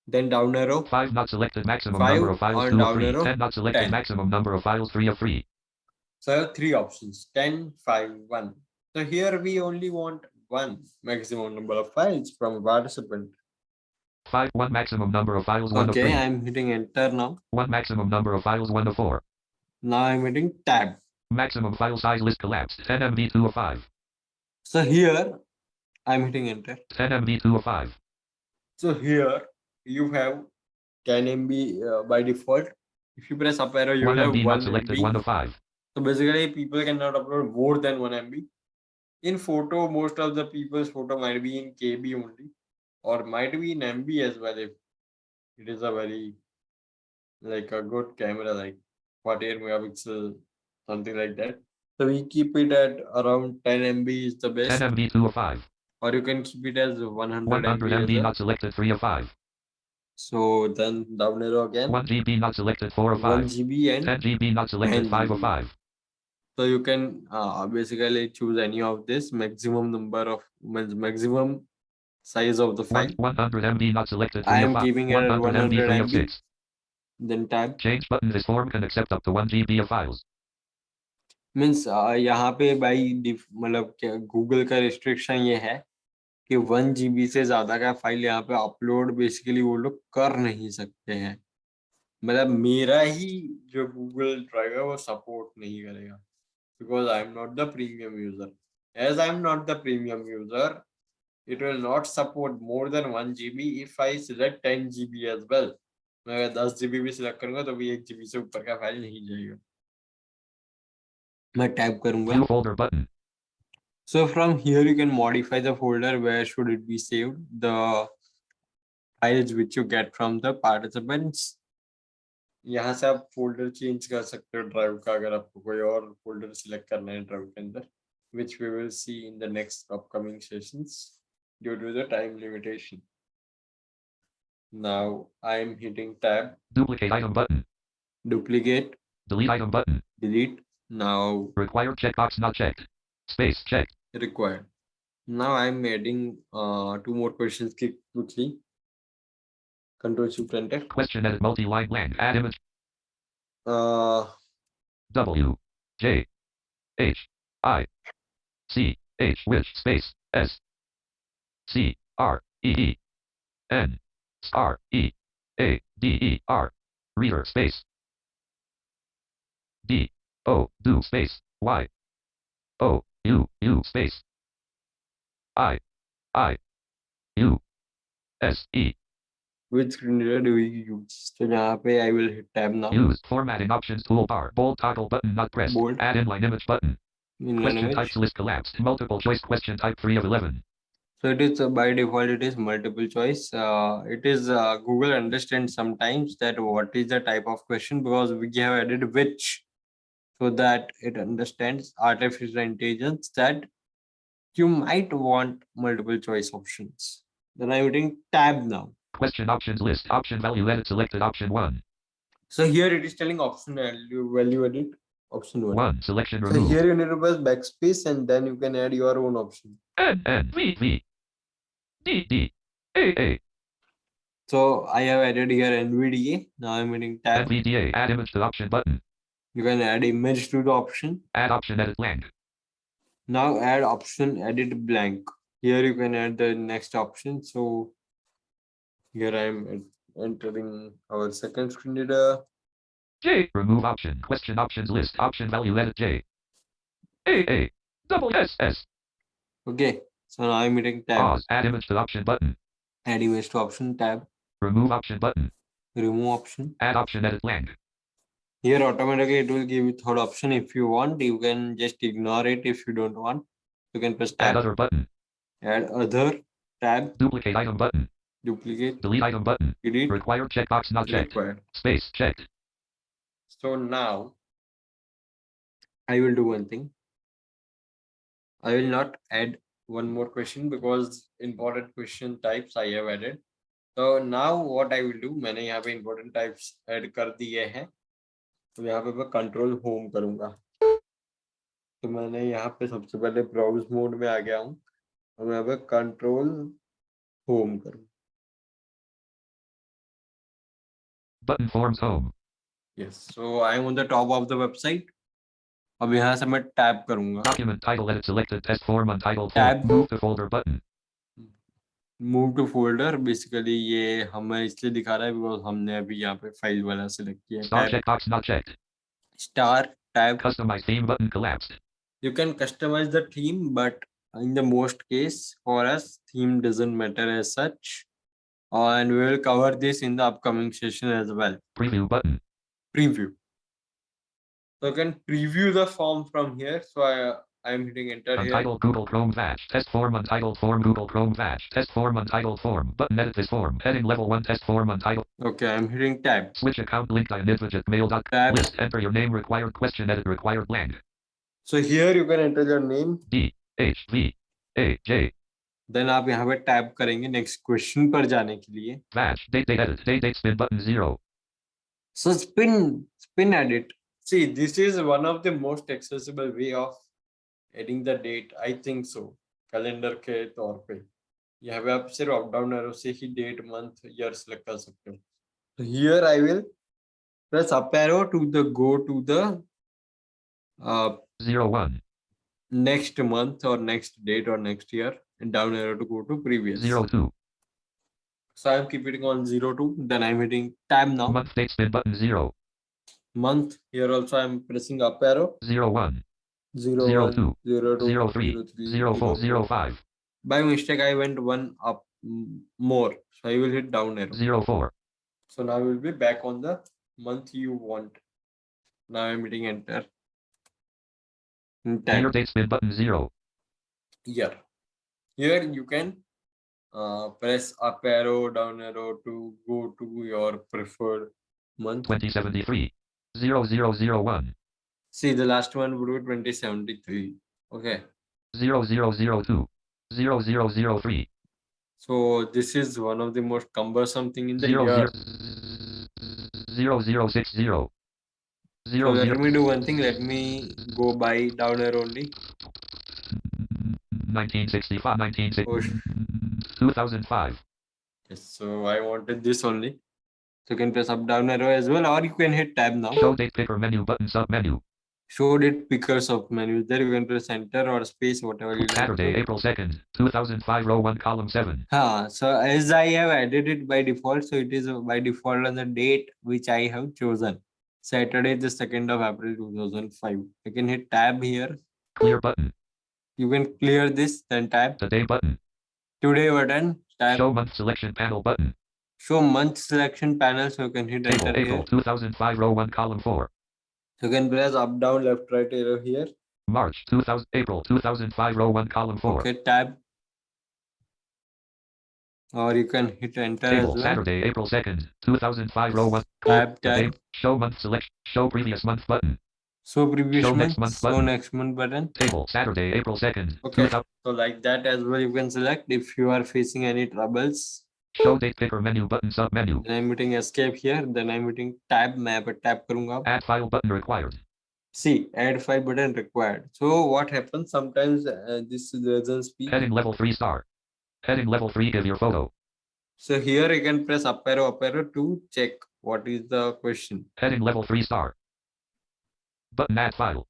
Then down arrow. 5 not selected. Maximum 5 number of files on 2 of down 3. arrow. 10 not selected. 10. Maximum number of files 3 of 3. So I have 3 options: 10, 5, 1. So here we only want 1 maximum number of files from a participant. 5 1 maximum number of files 1 of Okay, 3. I'm hitting enter now. 1 maximum number of files 1 of 4. Now I'm hitting tab. Maximum file size list collapsed. 10 MB 2 of 5. So here I'm hitting enter. 10 MB 2 of 5. So here you have 10 MB by default. If you press up arrow, you 1 will have MB 1 not selected. MB. 1 of 5. So basically, people cannot upload more than 1 MB. In photo, most of the people's photo might be in KB only, or might be in MB as well if it is a very like a good camera, like 48 megapixel, something like that. So we keep it at around 10 MB is the best, 10 MB 2 of 5. or you can keep it as 100 100 MB. MB not selected. 3 of 5. So then down arrow again. 1 GB not selected. 4 of 1 5. GB and 10 GB not selected. 10 5 of GB. 5. So you can basically choose any of this maximum number of maximum size of the file. 100 MB not selected. 3 I of am 5. keeping it at 100 MB 3 of 100 6. Then tab. Change button. This form can accept up to 1 GB of files. Means यहाँ पे by मतलब क्या Google का restriction ये है कि 1 GB से ज्यादा का फाइल यहाँ पे अपलोड बेसिकली वो लोग कर नहीं सकते हैं. मतलब मेरा ही जो Google ड्राइव है वो सपोर्ट नहीं करेगा, because I am not the premium user. As I am not the premium user, it will not support more than 1 GB if I select 10 GB as well. मैं अगर 10 GB भी select करूंगा तो भी 1 GB से ऊपर का फाइल नहीं जाएगा. मैं टैब करूंगा. View folder button. So from here you can modify the folder where should it be saved, the files which you get from the participants. यहाँ से आप फोल्डर चेंज कर सकते हो ड्राइव का, अगर आपको कोई और फोल्डर सिलेक्ट करना है ड्राइव के अंदर, which we will see in the next upcoming sessions due to the time limitation. Now I am hitting tab. Duplicate item button. Duplicate. Delete item button. Delete. Now Required checkbox not checked. Space checked. required. Now I am adding 2 more questions quickly. Control Shift Enter. Question edit multi-line blank. Add image. W J H I C H which space S C R E E N R E A D E R reader space D O do space Y O U space I U S E. Which screen reader do we use? So यहाँ पे I will hit tab now. Use formatting options toolbar. Bold toggle button not pressed. Bold. Add inline image button. Inline Question image. types list collapsed. Multiple choice question type 3 of 11. So it is by default, it is multiple choice. It is Google understands sometimes that what is the type of question because we have added which, so that it understands artificial intelligence that you might want multiple choice options. Then I'm hitting tab now. Question options list. Option value edit selected. Option 1. So here it is telling option value edit option 1. 1. Selection So remove. here you need to press backspace and then you can add your own option. N N V V D D A A So I have added here NVDA. Now I'm hitting tab. NVDA. Add image to option button. You can add image to the option. Add option edit blank. Now add option edit blank. Here you can add the next option. So here I'm entering our second screen reader. J. Remove option. Question options list. Option value edit J. A double S S. Okay. So now I'm hitting tab. Pause. Add image to option button. Add image to option tab. Remove option button. Remove option. Add option edit blank. Here automatically it will give you third option. If you want, you can just ignore it. If you don't want, you can press Add tab. other button. Add other tab. Duplicate item button. Duplicate. Delete item button. Delete. Required checkbox not checked. Required. Space checked. So now I will do one thing. I will not add one more question because important question types I have added. So now what I will do, मैंने यहाँ पे important types add कर दिए हैं. तो यहाँ पे मैं control home करूँगा. तो मैंने यहाँ पे सबसे पहले browse mode में आ गया हूँ. और मैं यहाँ पे control home करूँ. Button forms home. Yes. So I am on the top of the website. अब यहाँ से मैं टैप करूँगा. Document title edit selected test form untitled Tab. form. Move to folder button. Move to folder. Basically ये हमें इसलिए दिखा रहा है because हमने अभी यहाँ पे फाइल वाला select किया. Star Tab. checkbox not checked. Star tab. Customize theme button collapsed. You can customize the theme, but in the most case for us, theme doesn't matter as such. And we will cover this in the upcoming session as well. Preview button. Preview. So you can preview the form from here. So I am hitting enter here. Untitled Google Chrome Batch. Test form untitled form Google Chrome Batch. Test form untitled form. Button edit this form. Heading level 1 test form untitled. Okay, I'm hitting tab. Switch account link mail.com. Tab. List. Enter your name required question edit required blank. So here you can enter your name. D H V A J. Then आप यहाँ पे tap करेंगे next question पर जाने के लिए. Batch. Date edit. Date spin button 0. So spin edit. See, this is one of the most accessible way of adding the date. I think so. Calendar के तौर पे. यहाँ पे आप सिर्फ up down arrow से ही date, month, year select कर सकते हो. So here I will press up arrow to the go to the 01. next month or next date or next year, and down arrow to go to previous. 02. So I'm keeping on 02. Then I'm hitting tab now. Month date spin button 0. Month. Here also I'm pressing up arrow. 01. 01, 02, 02, 03, 03, 04, 05. By mistake, I went one up more. So I will hit down arrow. 04. So now we'll be back on the month you want. Now I'm hitting enter. Year date spin button 0. Year. Here you can press up arrow, down arrow to go to your preferred month. 2073. 0001. See, the last one would be 2073. Okay. 0002. 0003. So this is one of the most cumbersome thing in the 0060. So let me do one thing. Let me go by down arrow only. 1965. 1960. Oh, 2005. yes. So I wanted this only. So you can press up down arrow as well, or you can hit tab now. Show date picker menu button sub menu. Show date pickers of menu. There you can press enter or space, whatever you like. Saturday, April 2nd, 2005, row 1, column 7. So as I have added it by default, so it is by default on the date which I have chosen. Saturday, the 2nd of April 2005. I can hit tab here. Clear button. You can clear this, then tab. Today button. Today button. Tab. Show month selection panel button. Show month selection panel, so you can hit Table, enter April here. 2005, row 1, column 4. You can press up, down, left, right arrow here. March 2000, April 2005, row 1, column 4. Okay, tab. or you can hit enter as Table well. Saturday, April 2nd, 2005, row 1. Tab, The date. tab. Show month selection. Show previous month button. Show previous Show month, next month show button. next month button. Table Saturday, April 2nd, Okay, 2000. so like that as well you can select if you are facing any troubles. Show date picker menu button sub menu. Then I'm hitting escape here, then I'm hitting tab, मैं यहाँ पे tap करूँगा. Add file button required. See, add file button required. So what happens sometimes this doesn't speak. Heading level 3 star. Heading level 3 give your photo. So here you can press up arrow to check what is the question. Heading level 3 star. Button add file.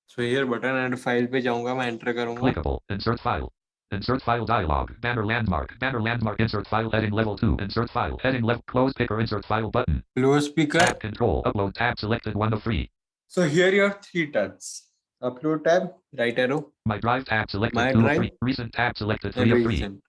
So here button add file पे जाऊँगा मैं enter करूँगा. Clickable. Insert file. Insert file dialog. Banner landmark. Banner landmark. Insert file. Heading level 2. Insert file. Heading level. Close picker. Insert file button. Close speaker. Tab control. Upload tab selected 1 of 3. So here you have 3 tabs. Upload tab, right arrow. My drive tab selected My 2 of drive. 3. Recent tab selected And 3 of 3. recent.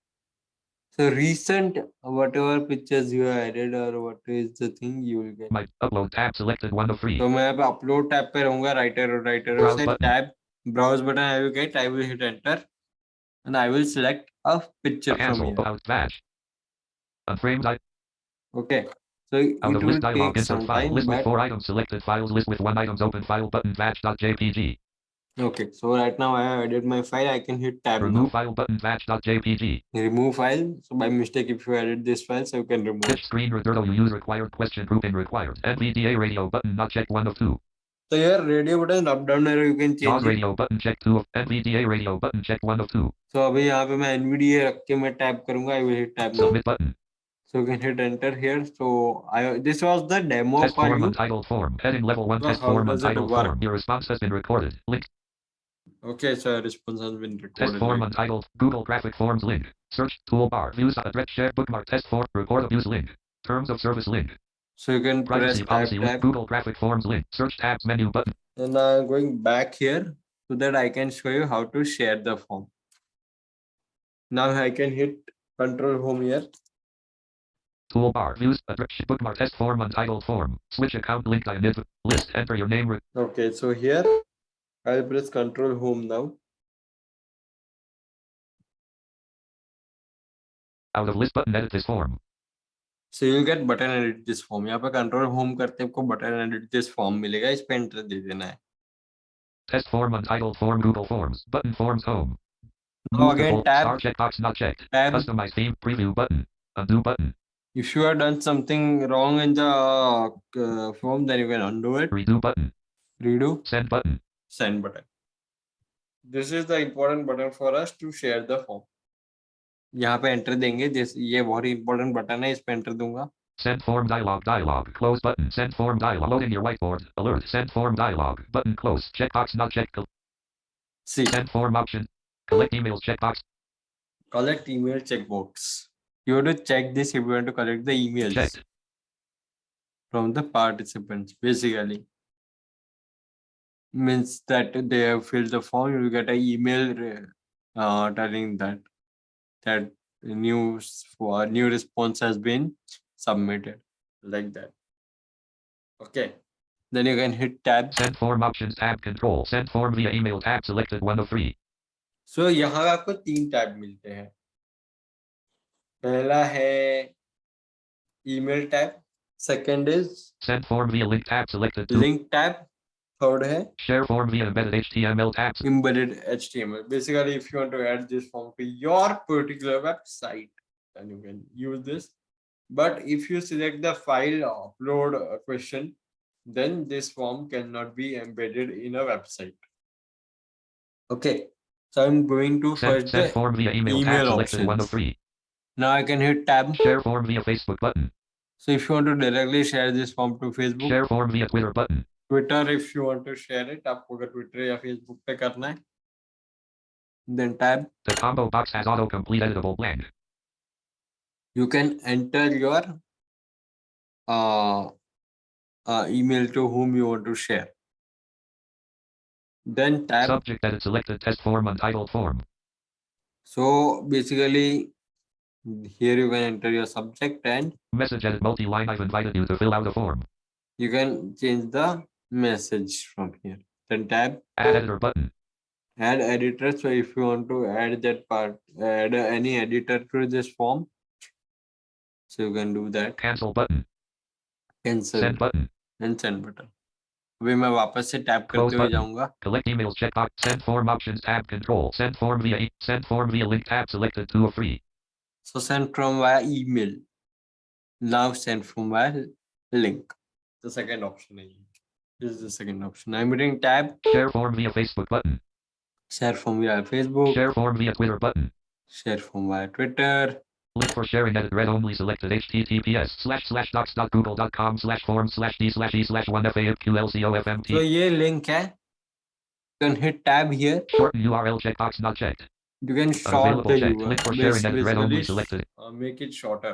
So recent, whatever pictures you have added or what is the thing you will get. My upload tab selected 1 of 3. तो मैं यहाँ पे upload tab पे रहूँगा, right arrow Browse से button. tab, browse button I will get, I will hit enter, and I will select a picture from Cancel. here. Out badge. Unframed. Okay. So it Out of will list dialog. take Insert some file. time, List with but 4 items. Selected files. List with 1 items. Open file button. Batch.jpg. okay. So right now I have added my file. I can hit tab Remove now. file button. Batch.jpg. Remove file. So by mistake, if you added this file, so you can remove. Pitch screen Roberto. You use required question grouping required. NVDA radio button not checked 1 of 2. So here radio button up down arrow you can JAWS change it. radio button check 2 of NVDA radio button check 1 of 2. So अभी यहाँ पे मैं NVDA रख के मैं tab करूँगा. I will hit tab now. Submit button. So you can hit enter here. So this was the demo Test for form you. untitled form. Heading level 1 So test how form does it untitled work? form. Your response has been recorded. Link. Okay, so response has been Test recorded. form right? untitled Google Graphic Forms link. Search toolbar. Views address share bookmark test form record abuse link. Terms of service link. So you can press Privacy tab policy link. tab. Google Graphic Forms link. Search tabs menu button. And I'm going back here so that I can show you how to share the form. Now I can hit control home here. Toolbar. Views address bookmark test form untitled form. Switch account link init list. Enter your name. Okay, so here I'll press control home now. Out of list button edit this form. So you'll get button edit this form. यहाँ पे control home करते आपको button edit this form मिलेगा. इस पे enter दे देना है. Test form untitled form Google Forms. Button forms home. Now Move the again full tab. star checkbox not checked. Tab. Customize theme preview button. Undo button. If you have done something wrong in the form, then you can undo it. Redo button. Redo. Send button. Send button. This is the important button for us to share the form. यहाँ पे enter देंगे. ये बहुत important button है. इस पे enter दूंगा. Send form dialog. Close button. Send form dialog. Loading your whiteboard. Alert. Send form dialog. Button close. Checkbox not checked. See. Send form option. Collect emails checkbox. Collect email checkbox. You have to check this if you want to collect the emails Checked. from the participants. Basically, means that they have filled the form. You will get an email telling that new response has been submitted, like that. Okay. Then you can hit tab. Send form options tab control. Send form via email tab selected 1 of 3. So यहाँ आपको 3 tab मिलते हैं. पहला है email tab. Second is Send form via link tab selected 2. link tab. Third है Share form via embedded HTML tabs. embedded HTML. Basically, if you want to add this form to your particular website, then you can use this. But if you select the file upload question, then this form cannot be embedded in a website. Okay, so I'm going to Send first form via email tab email selected 1 of options. 3. Now I can hit tab. Share form via Facebook button. So if you want to directly share this form to Facebook, Share form via Twitter button. Twitter if you want to share it, आपको अगर Twitter या Facebook पे करना है, then tab. The combo box has autocomplete editable blank. You can enter your email to whom you want to share. Then tab. Subject edit selected test form untitled form. So basically, here you can enter your subject and Message edit multi-line. I've invited you to fill out a form. you can change the message from here. Then tab. Add editor button. Add editor. So if you want to add that part, add any editor to this form, So you can do that. Cancel button. Cancel Send button. and send button. अभी मैं वापस से tap Close करते हुए button. जाऊंगा. Collect emails checkbox. Send form options tab control. Send form via link tab selected 2 of 3. So send from via email. Now send from via link. The second option. This is the second option. I'm hitting tab. Share form via Facebook button. Share from via Facebook. Share form via Twitter button. Share from via Twitter. Link for sharing edit read only selected https://docs.google.com/form/d/e/1faqlcofmt. So ये link है. You can hit tab here. Shorten URL checkbox not checked. You can short Unavailable the checked. URL. Link for sharing edit read only selected. Make it shorter.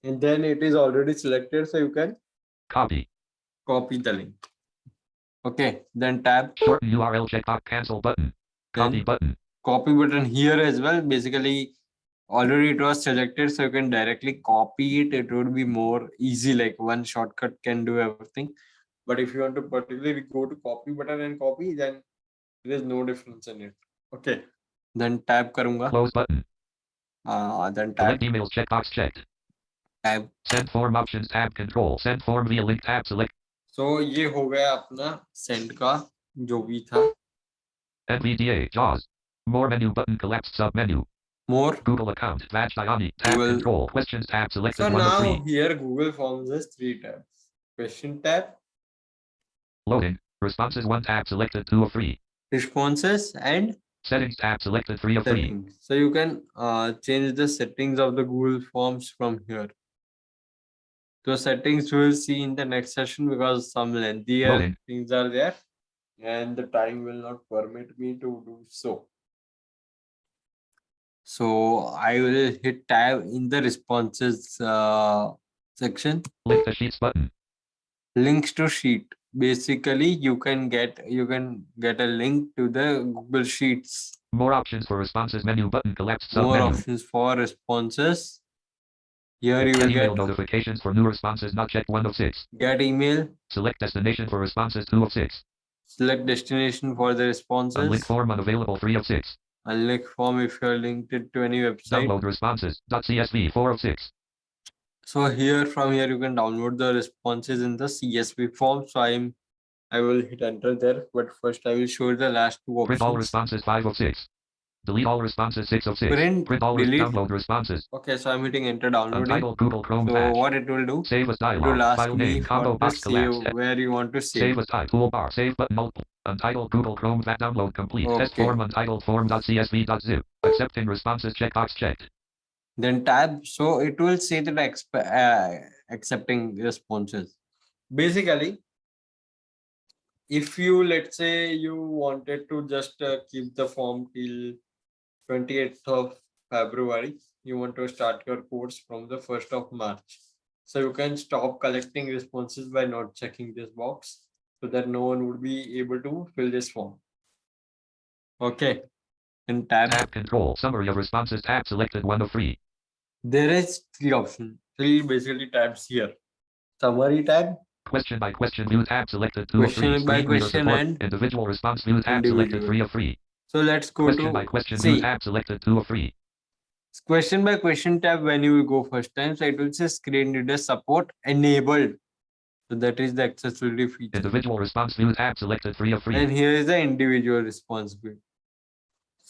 And then it is already selected, so you can Copy. copy the link. Okay, then tab. Shorten URL checkbox cancel button. Copy Then button. copy button here as well. Basically, already it was selected, so you can directly copy it. It would be more easy, like one shortcut can do everything. But if you want to particularly go to copy button and copy, then there is no difference in it. Okay, then tab karunga. Close button. Then tab. Collect emails checkbox checked. Tab. Send form options tab control. Send form via link tab select. So ये हो गया अपना send का जो भी था. NVDA JAWS. More menu button collapsed sub menu. More. Google account Vajjayani tab Google. control questions tab selected So 1 of now 3. here Google Forms has 3 tabs. Question tab, Loading responses 1 tab selected 2 of 3. responses, and Settings tab selected 3 of 3. settings. So you can change the settings of the Google Forms from here. So settings we will see in the next session because some lengthier Loading. things are there and the time will not permit me to do so. So I will hit tab in the responses section. Link to sheets button. Links to sheet. Basically, you can get a link to the Google Sheets. More options for responses menu button collapsed sub More menu. options for responses. Here you Get will email get notifications for new responses not checked 1 of 6. get email. Select destination for responses 2 of 6. Select destination for the responses. Unlink form unavailable 3 of 6. Unlink form if you are linked it to any website. Download responses .csv 4 of 6. So from here you can download the responses in the CSV form. So I will hit enter there, but first I will show you the last 2 options. Print all responses 5 of 6. Delete all responses 6 of 6. Print, all delete. download responses. Okay, so I'm hitting enter downloading. Untitled Google Chrome So patch. what it will do? Save as It will dialog. ask File me name combo for the box collapsed. save where you want to save. Save as type toolbar. Save button alt. Untitled Google Chrome that download complete. Test Okay. form untitled form.csv.zip. Accepting responses checkbox checked. Then tab. So it will say that accepting responses. Basically, if you let's say you wanted to just keep the form till 28th of February, you want to start your course from the 1st of March. So you can stop collecting responses by not checking this box so that no one would be able to fill this form. Okay. In Tab control summary of responses tab selected 1 of 3. there is 3 options. 3 basically tabs here. Summary tab. Question by question view tab selected 2 of 3. Question by Screen reader question support. and Individual response view tab selected 3 of 3. So let's go Question to by question view see. tab selected 2 of 3. Question by question tab when you will go first time. So it will say screen reader support enabled. So that is the accessibility feature. Individual response view tab selected 3 of 3. And here is the individual response view.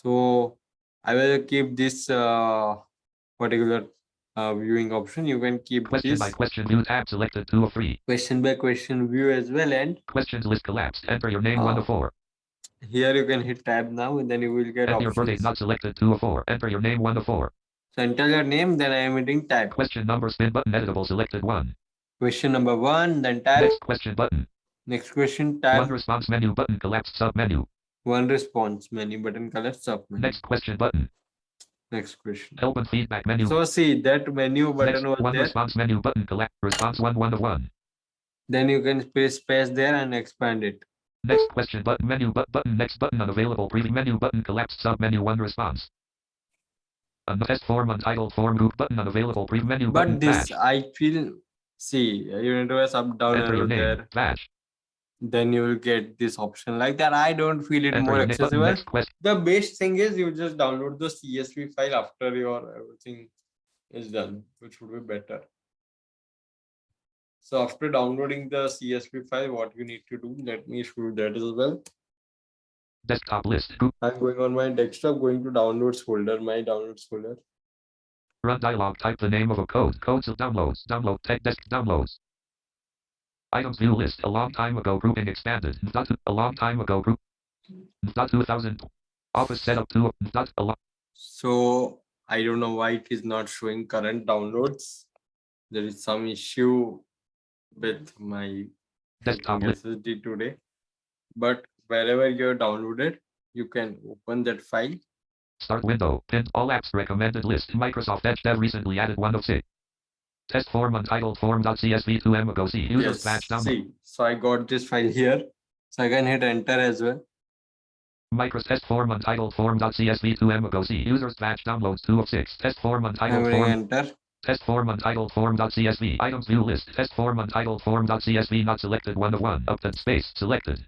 So I will keep this particular viewing option. You can keep Question this by question view tab selected 2 of 3. question by question view as well. And Questions list collapsed. Enter your name 1 of 4. here you can hit tab now and then you will get Enter your birth date options. not selected 2 of 4. Enter your name 1 of 4. So enter your name, then I am hitting tab. Question number spin button editable selected 1. Question number 1, then tab. Next question button. Next question 1 tab. response menu button collapsed sub menu. 1 response menu button color sub menu. Next question button. Next question. Help and feedback menu. So see that menu button Next, was 1 there. response menu button collapsed. Response 1 of 1. Then you can press space there and expand it. Next question button menu button next button unavailable preview menu button collapsed sub menu 1 response. Test form untitled form group button unavailable preview menu button. But this Batch. I feel, see, you need to have up down Enter your arrow name. there. Batch. Then you will get this option like that. I don't feel it Enter more your name button. accessible. Next question. The best thing is you just download the CSV file after your everything is done, which would be better. So after downloading the CSV file, what you need to do, let me show you that as well. Desktop list. Group. I'm going on my desktop, going to downloads folder, my downloads folder. Run dialog. Type the name of a code. Codes of downloads. Download. Tech desk downloads. Items view list. A long time ago grouping expanded. A long time ago group. 2000. Office setup 2. So I don't know why it is not showing current downloads. There is some issue with my Desktop list. SSD today. But wherever you're downloaded, you can open that file. Start window. Pinned all apps recommended list. Microsoft Edge Dev recently added 1 of 6. Test form untitled form.csv 2 ago C. Users batch download. See, so I got this file here. So I can hit enter as well. Microsoft test form untitled form.csv 2 ago C. Users batch downloads 2 of 6. Test form untitled I'm form. enter. Test form untitled form.csv. Items view list. Test form untitled form.csv not selected 1 of 1. Up then space selected.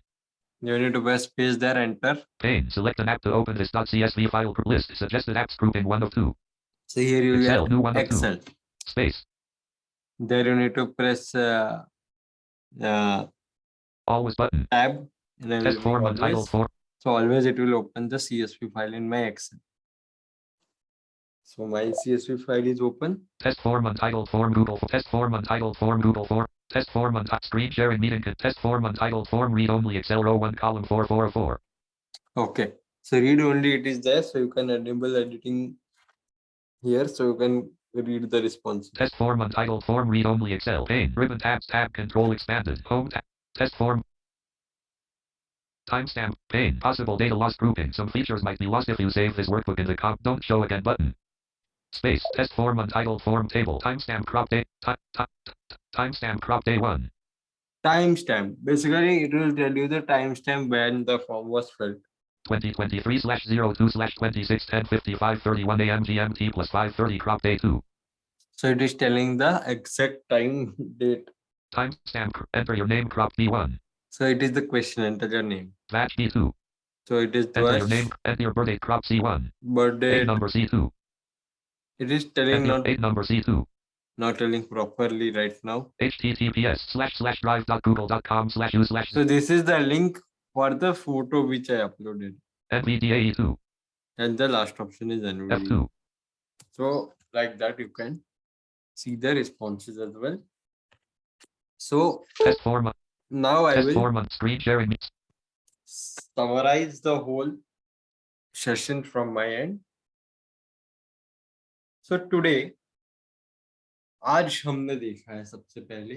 You need to press space there, enter. Pane. Select an app to open this .csv file list. Suggested apps grouping 1 of 2. So here you Excel, get new 1 of 2. Excel. Space. There you need to press Always button. tab. And then Test form always. untitled form. So always it will open the CSV file in my Excel. So my CSV file is open. Test form untitled form Google. Test form untitled form Google form. Test form untitled screen sharing meeting. Test form untitled form read only Excel row 1 column 4 Okay. So read only it is there. So you can enable editing here. So you can read the response. Test form untitled form read only Excel pane ribbon tabs tab control expanded home tab test form timestamp pane possible data loss grouping. Some features might be lost if you save this workbook in the comp. Don't show again button. Space test form untitled form table timestamp crop day timestamp crop day 1. Timestamp. Basically, it will tell you the timestamp when the form was filled. 2023/02/26/10:55:31 a.m. GMT plus 5:30 crop day 2. So it is telling the exact time date. Timestamp enter your name crop B1. So it is the question, enter your name. Batch B2. So it is Enter your name, enter your birthday crop C1. birthday. 8 number C2. It is telling Enter 8 number C2. not telling properly right now. https://drive.google.com/u/. So this is the link for the photo which I uploaded. NVDA E2. And the last option is NVDA. F2. So like that you can see the responses as well. So Test form. now I Test will form on screen sharing. summarize the whole session from my end. So today आज हमने देखा है सबसे पहले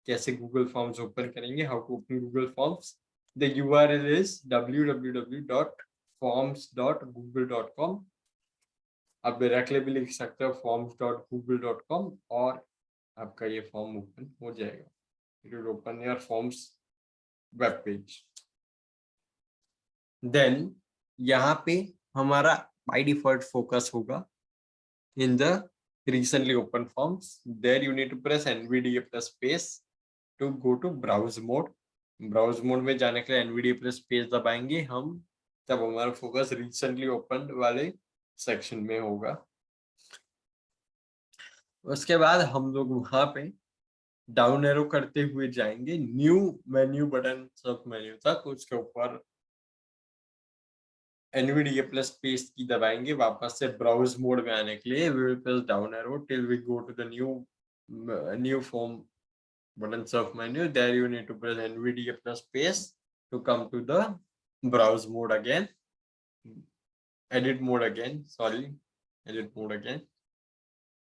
कैसे Google forms open करेंगे, how to open Google forms. The URL is www.forms.google.com. आप directly भी लिख सकते हो forms.google.com और आपका ये फॉर्म ओपन हो जाएगा. It will open your forms web page. Then यहाँ पे हमारा by default focus होगा in the recently opened forms. There you need to press NVDA plus space to go to browse mode. Browse mode में जाने के लिए NVDA plus space दबाएंगे हम, तब हमारा फोकस recently opened वाले सेक्शन में होगा. उसके बाद हम लोग वहां पे डाउन एरो करते हुए जाएंगे न्यू मेन्यू बटन सब मेन्यू तक. उसके ऊपर NVDA plus space की दबाएंगे वापस से ब्राउज मोड में आने के लिए. We will press down arrow till we go to the new form button sub menu. There you need to press NVDA plus space to come to the browse mode again. Edit mode again.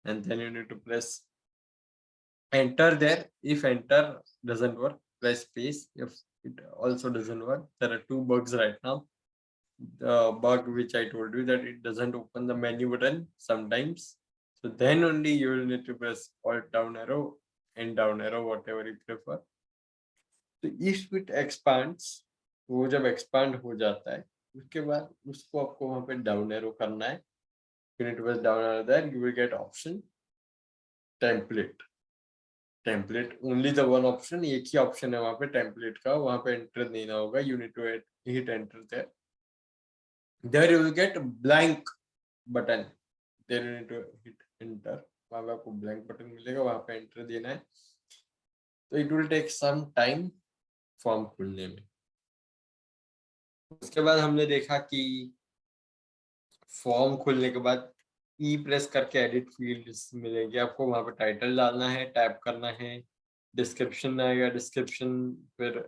And then you need to press enter there. If enter doesn't work, press space. If it also doesn't work, there are two bugs right now. The bug which I told you that it doesn't open the menu button sometimes. So then only you will need to press alt down arrow and down arrow, whatever you prefer. So if it expands, वो जब expand हो जाता है उसके बाद उसको आपको वहाँ पे down arrow करना है. You need to press down arrow there. You will get option template. Only the one option. एक ही option है वहाँ पे template का. वहाँ पे enter देना होगा. You need to hit enter there. There you will get blank button. There you need to hit enter. वहां पे आपको ब्लैंक बटन मिलेगा, वहां पे एंटर देना है। तो it will take some time form खुलने में। उसके बाद हमने देखा कि फॉर्म खुलने के बाद ई प्रेस करके एडिट फील्ड्स मिलेंगे आपको, वहां पे टाइटल डालना है, टाइप करना है, डिस्क्रिप्शन आएगा, डिस्क्रिप्शन, फिर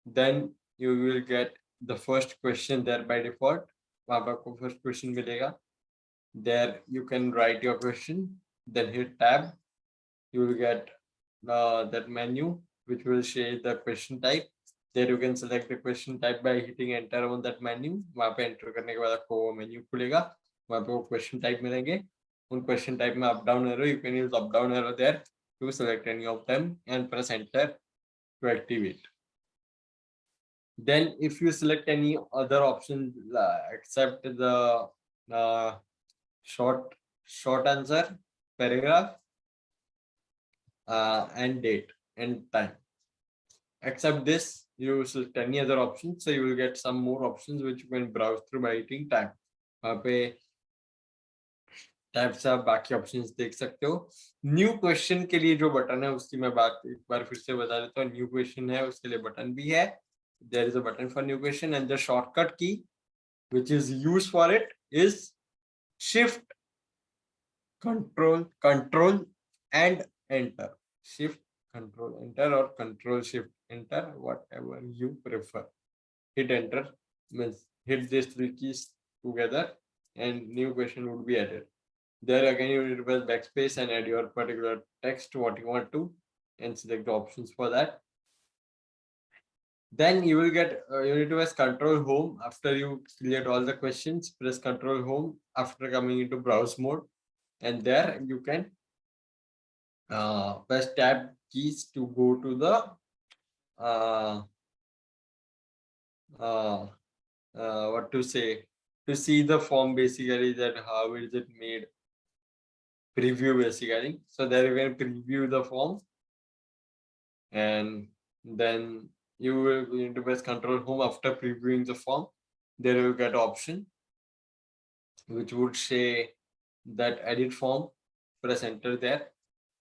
then you will get the first question there by default, वहां पर आपको फर्स्ट क्वेश्चन मिलेगा, there you can write your question, then hit tab, you will get that menu which will show the question type, there you can select the question type by hitting enter on that menu, वहां पे enter करने के बाद आपको वो menu खुलेगा, वहां पे वो क्वेश्चन टाइप मिलेंगे, उन क्वेश्चन टाइप में up down arrow, you can use up down arrow there to select any of them and press enter to activate. Then if you select any other option except the short answer, paragraph, and date and time, except this you select any other option, so you will get some more options which you can browse through by hitting tab. वहाँ पे tab से आप बाकी options देख सकते हो। New question के लिए जो बटन है उसकी मैं बात एक बार फिर से बता देता हूँ। न्यू क्वेश्चन है उसके लिए बटन भी है, there is a button for new question, and the shortcut key which is used for it is shift control and enter, shift control enter or control shift enter, whatever you prefer. Hit enter means hit these three keys together and new question would be added. There again you need to press backspace and add your particular text what you want to and select the options for that. Then you will get you need to press control home after you cleared all the questions. Press control home after coming into browse mode, and there you can press tab keys to go to the what to say, to see the form basically, that how is it made, preview basically. So there you can preview the form, and then you will need to press control home after previewing the form. There you will get option which would say that edit form, press enter there,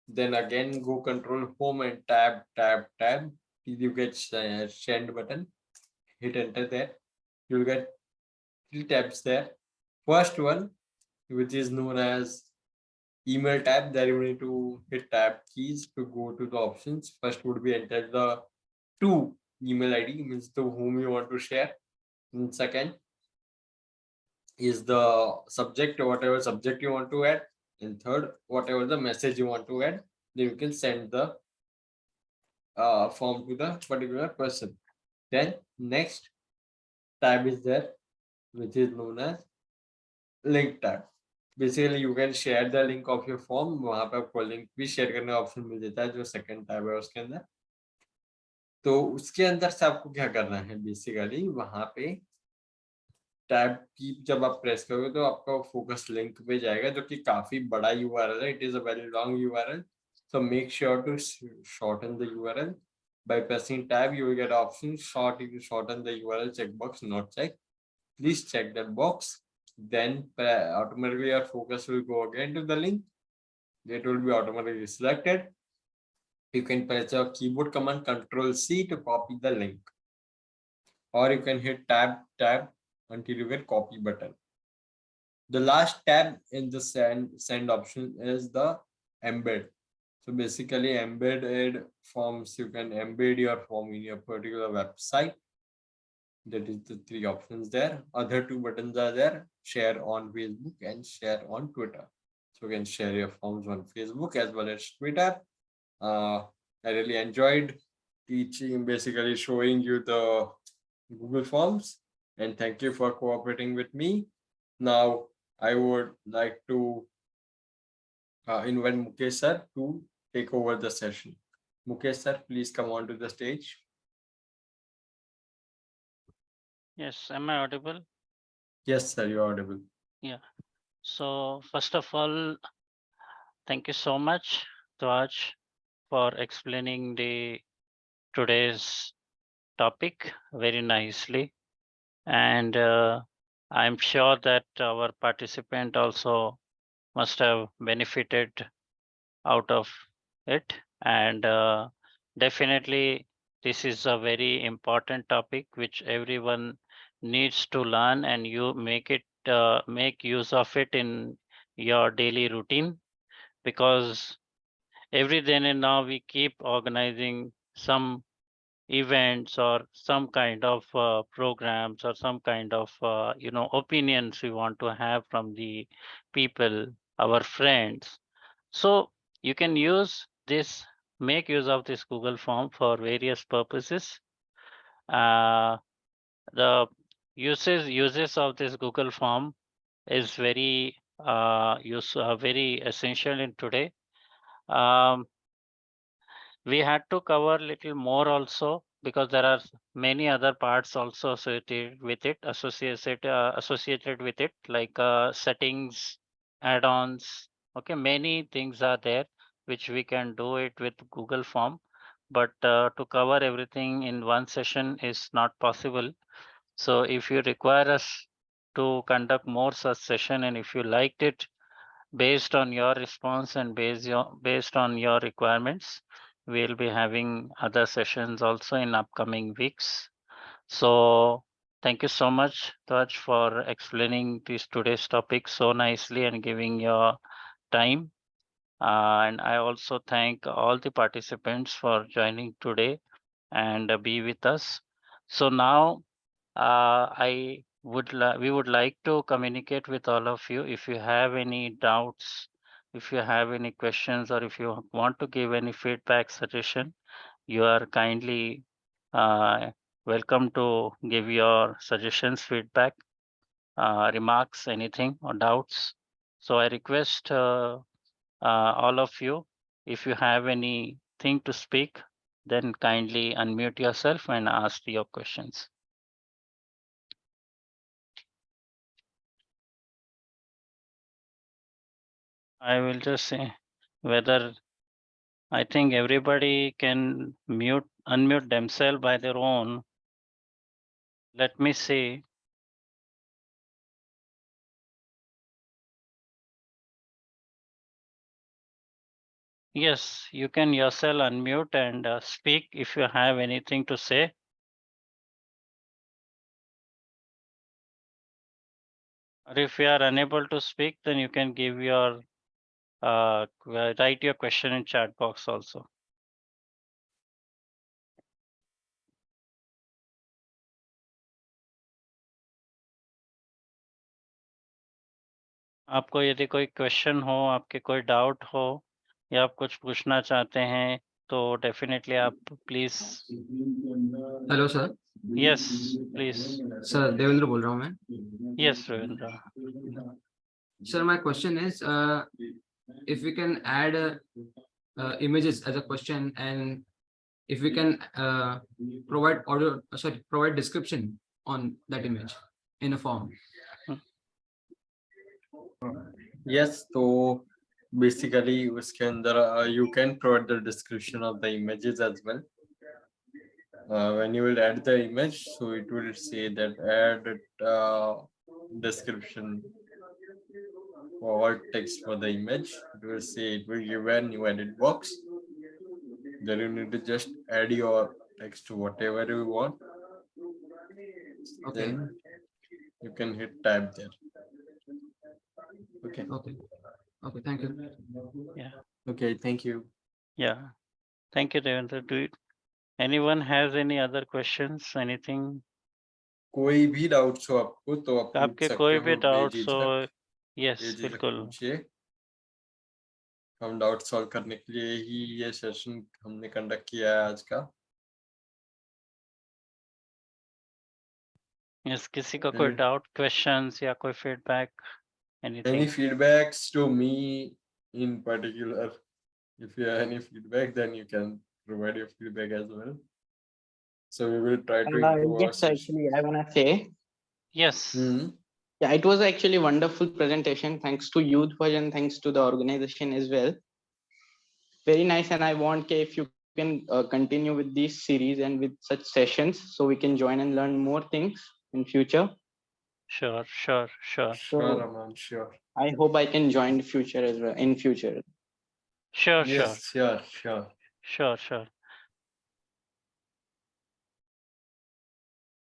then again go control home and tab till you get send button, hit enter there, you'll get 3 tabs there. First one which is known as email tab, there you need to hit tab keys to go to the options. First would be enter the to email ID, means to whom you want to share, and second is the subject, whatever subject you want to add, and third whatever the message you want to add, then you can send the form to the particular person. Then next tab is there which is known as link tab. Basically you can share the link of your form, वहां पे आपको link भी share करने का option मिल जाता है जो second tab है उसके अंदर। तो उसके अंदर से आपको क्या करना है, बेसिकली वहां पे टैब की जब आप प्रेस करोगे तो आपका फोकस लिंक पे जाएगा जो कि काफी बड़ा यूआरएल है, it is a very long URL, so make sure to shorten the URL by pressing tab. You will get option shorten the URL checkbox not checked, please check that box, then automatically your focus will go again to the link, it will be automatically selected. You can press your keyboard command Control C to copy the link, or you can hit tab until you get copy button. The last tab in the send option is the embed. So basically embedded forms, you can embed your form in your particular website. That is the 3 options there. Other 2 buttons are there, share on Facebook and share on Twitter. So you can share your forms on Facebook as well as Twitter. I really enjoyed teaching, basically showing you the Google Forms, and thank you for cooperating with me. Now I would like to invite Mukesh sir to take over the session. Mukesh sir, please come on to the stage. Yes, am I audible? Yes, sir, you're audible. So first of all, thank you so much, Dwaj, for explaining the today's topic very nicely. And I'm sure that our participant also must have benefited out of it. And definitely, this is a very important topic which everyone needs to learn, and you make use of it in your daily routine, because every then and now we keep organizing some events or some kind of programs or some kind of opinions we want to have from the people, our friends. So you can make use of this Google form for various purposes. The uses of this Google form is very essential in today. um, we had to cover little more also, because there are many other parts also associated with it, like settings, add-ons. Okay, many things are there which we can do it with Google form, but to cover everything in one session is not possible. So if you require us to conduct more such session, and if you liked it based on your response and based on your requirements, we'll be having other sessions also in upcoming weeks. So thank you so much, Taj, for explaining this today's topic so nicely and giving your time. And I also thank all the participants for joining today and be with us. So now we would like to communicate with all of you. If you have any doubts, if you have any questions, or if you want to give any feedback, suggestion, you are kindly uh, welcome to give your suggestions, feedback, remarks, anything or doubts. So I request all of you, if you have anything to speak, then kindly unmute yourself and ask your questions. I will just say whether I think everybody can unmute themselves by their own. Let me see. Yes, you can yourself unmute and speak if you have anything to say. Or if you are unable to speak, then you can give your write your question in chat box also. आपको यदि कोई question हो, आपके कोई doubt हो, या आप कुछ पूछना चाहते हैं, तो डेफिनेटली आप please. Hello sir. Yes please. Sir Devendra बोल रहा हूँ मैं. Yes Ravindra. Sir my question is if we can add images as a question, and if we can provide description on that image in a form. Yes, so basically उसके अंदर you can provide the description of the images as well. When you will add the image, so it will say that add description or text for the image. It will say, it will give a new edit box. Then you need to just add your text to whatever you want. Okay. Then you can hit tab there. Okay. Okay, thank you. Yeah. Okay, thank you. Yeah. Thank you, Devendra. Anyone has any other questions? Anything? कोई भी doubts हो आपको तो आप पूछ आपके सकते कोई भी हो डाउट्स हो? यस बेझिझक बिल्कुल. पूछिए. हम डाउट सॉल्व करने के लिए ही ये सेशन हमने कंडक्ट किया है आज का. यस, किसी का कोई डाउट, क्वेश्चंस या कोई feedback, Any anything? feedbacks to me in particular? If you have any feedback, then you can provide your feedback as well. So we will try to improve our Yes, session. actually, I want to say, Yes. yeah, it was actually a wonderful presentation. Thanks to Youth Version, thanks to the organization as well. Very nice, and I want if you can continue with this series and with such sessions, so we can join and learn more things in future. Sure, sure, sure, Sure, Aman, sure. I hope I can join the future as well in future. sure, Yes, sure, sure. sure, sure.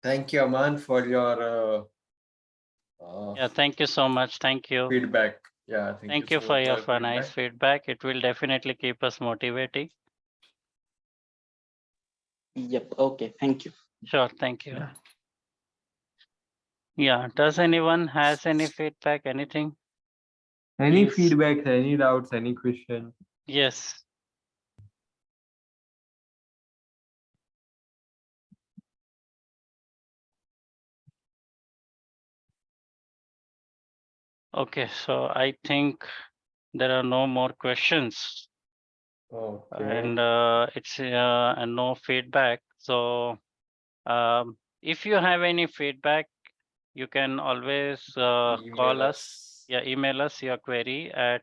Thank you, Aman, for your Yeah, thank you so much. Thank you. feedback. Yeah, Thank you so for much your for nice feedback. It will definitely keep us motivating. Yep. Okay. Thank you. Sure, thank you. Yeah. Yeah, does anyone has any feedback, anything? Any Please. feedback, any doubts, any question? Yes. Okay, so I think there are no more questions Okay. and it's and no feedback. So if you have any feedback, you can always call us. Yeah, email us your query at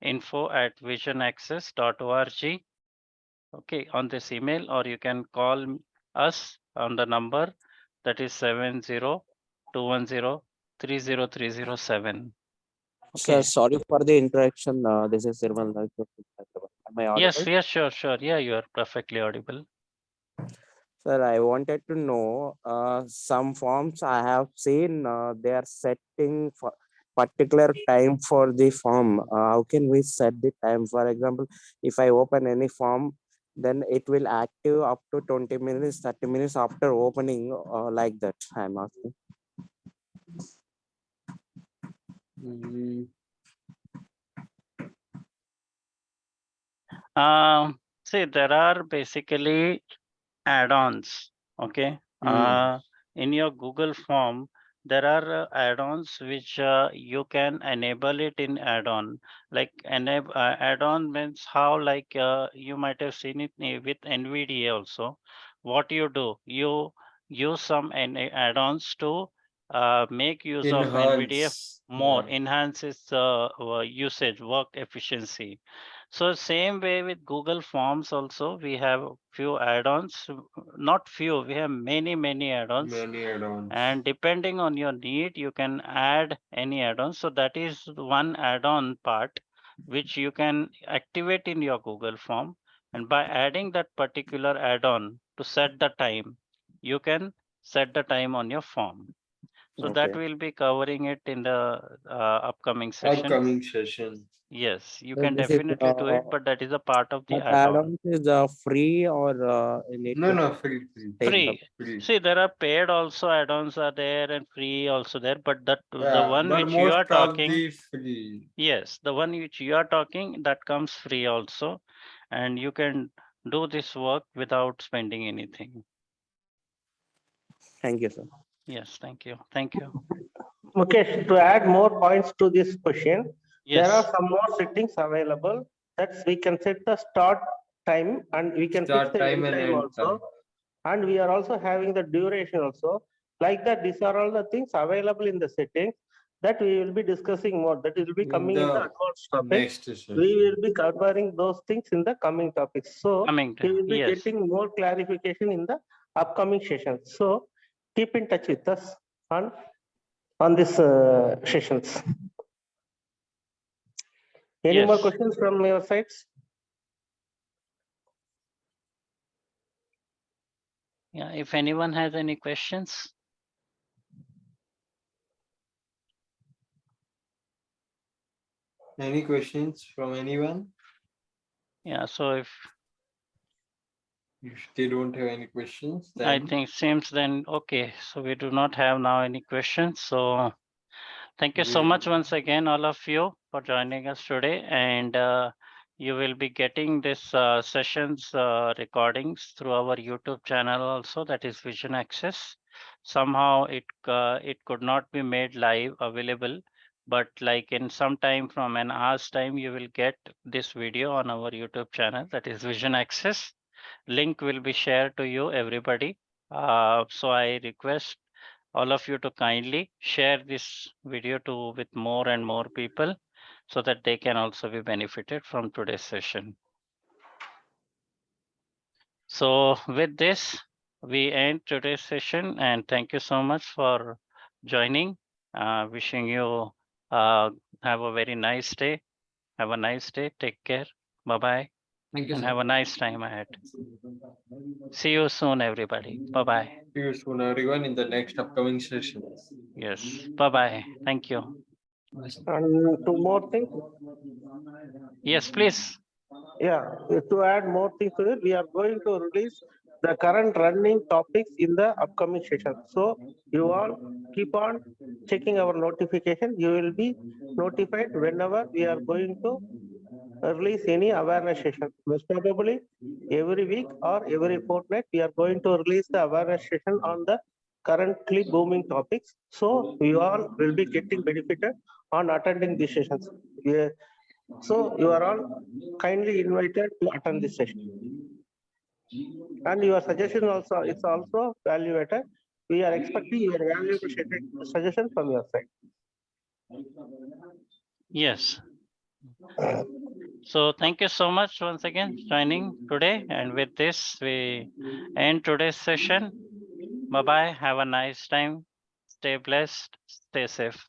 info@visionaccess.org. Okay, on this email, or you can call us on the number that is 70-210-30307. Sir, Okay. sorry for the interaction. This is Sirmal Naik from Hyderabad. Am I audible? Yes, sure, sure. Yeah, you are perfectly audible. Sir, I wanted to know some forms I have seen they are setting for particular time for the form. How can we set the time? For example, if I open any form, then it will active up to 20 minutes, 30 minutes after opening, like that. I'm asking. See, there are basically add-ons. Okay. In your Google form, there are add-ons which you can enable it in add-on. Like enable add-on means how, like you might have seen it with NVDA also. What you do, you use some add-ons to make use of NVDA more, enhance its usage, work efficiency. So same way with Google Forms also, we have few add-ons, not few, we have many add-ons. Many add-ons. And depending on your need, you can add any add-on. So that is one add-on part which you can activate in your Google Form. And by adding that particular add-on to set the time, you can set the time on your form. So that Okay. will be covering it in the upcoming session. Upcoming session. Yes, you So can this is, definitely do it, but that is a part of the that add-on. add-ons is free or you need to No, free. take Free. Free. See, there are paid also add-ons are there and free also there, but that the Yeah, one but which you are most of talking, the free. yes, the one which you are talking, that comes free also, and you can do this work without spending anything. Thank you, sir. Yes, thank you. Thank you. Okay, to add more points to this question, there are Yes, some more settings available that we can set the start time and we can fix Start the time end and time end also. time. And we are also having the duration also. Like that, these are all the things available in the settings that we will be discussing more. That will be coming in the advanced topic. Next session. We will be covering those things in the coming topics. So coming we to, will be yes. getting more clarification in the upcoming sessions. So keep in touch with us on this sessions. Any more Yes. questions from your sides? Yeah, if anyone has any questions. Any questions from anyone? Yeah, so if They don't have any questions, then I think seems then okay. So we do not have now any questions. So thank you so much once again, all of you, for joining us today. And you will be getting this sessions recordings through our YouTube channel also, that is Vision Access. Somehow it could not be made live available, but like in some time, from an hour's time, you will get this video on our YouTube channel, that is Vision Access. Link will be shared to you, everybody. So I request all of you to kindly share this video with more and more people so that they can also be benefited from today's session. So with this, we end today's session, and thank you so much for joining. Wishing you have a very nice day. Have a nice day. Take care. Bye-bye. Thank you, And sir. have a nice time ahead. See you soon, everybody. Bye-bye. See you soon, everyone, in the next upcoming session. Yes. Bye-bye. Thank you. Bye, sir. And two more things. Yes, please. Yeah, to add more things to it, we are going to release the current running topics in the upcoming session. So you all keep on checking our notification. You will be notified whenever we are going to release any awareness session. Most probably every week or every fortnight, we are going to release the awareness session on the currently booming topics. So we all will be getting benefited on attending these sessions. Yeah. So you are all kindly invited to attend this session. And your suggestion also is also valuated. We are expecting your valuable suggestion from your side. Yes. So thank you so much once again joining today. And with this, we end today's session. Bye-bye. Have a nice time. Stay blessed. Stay safe.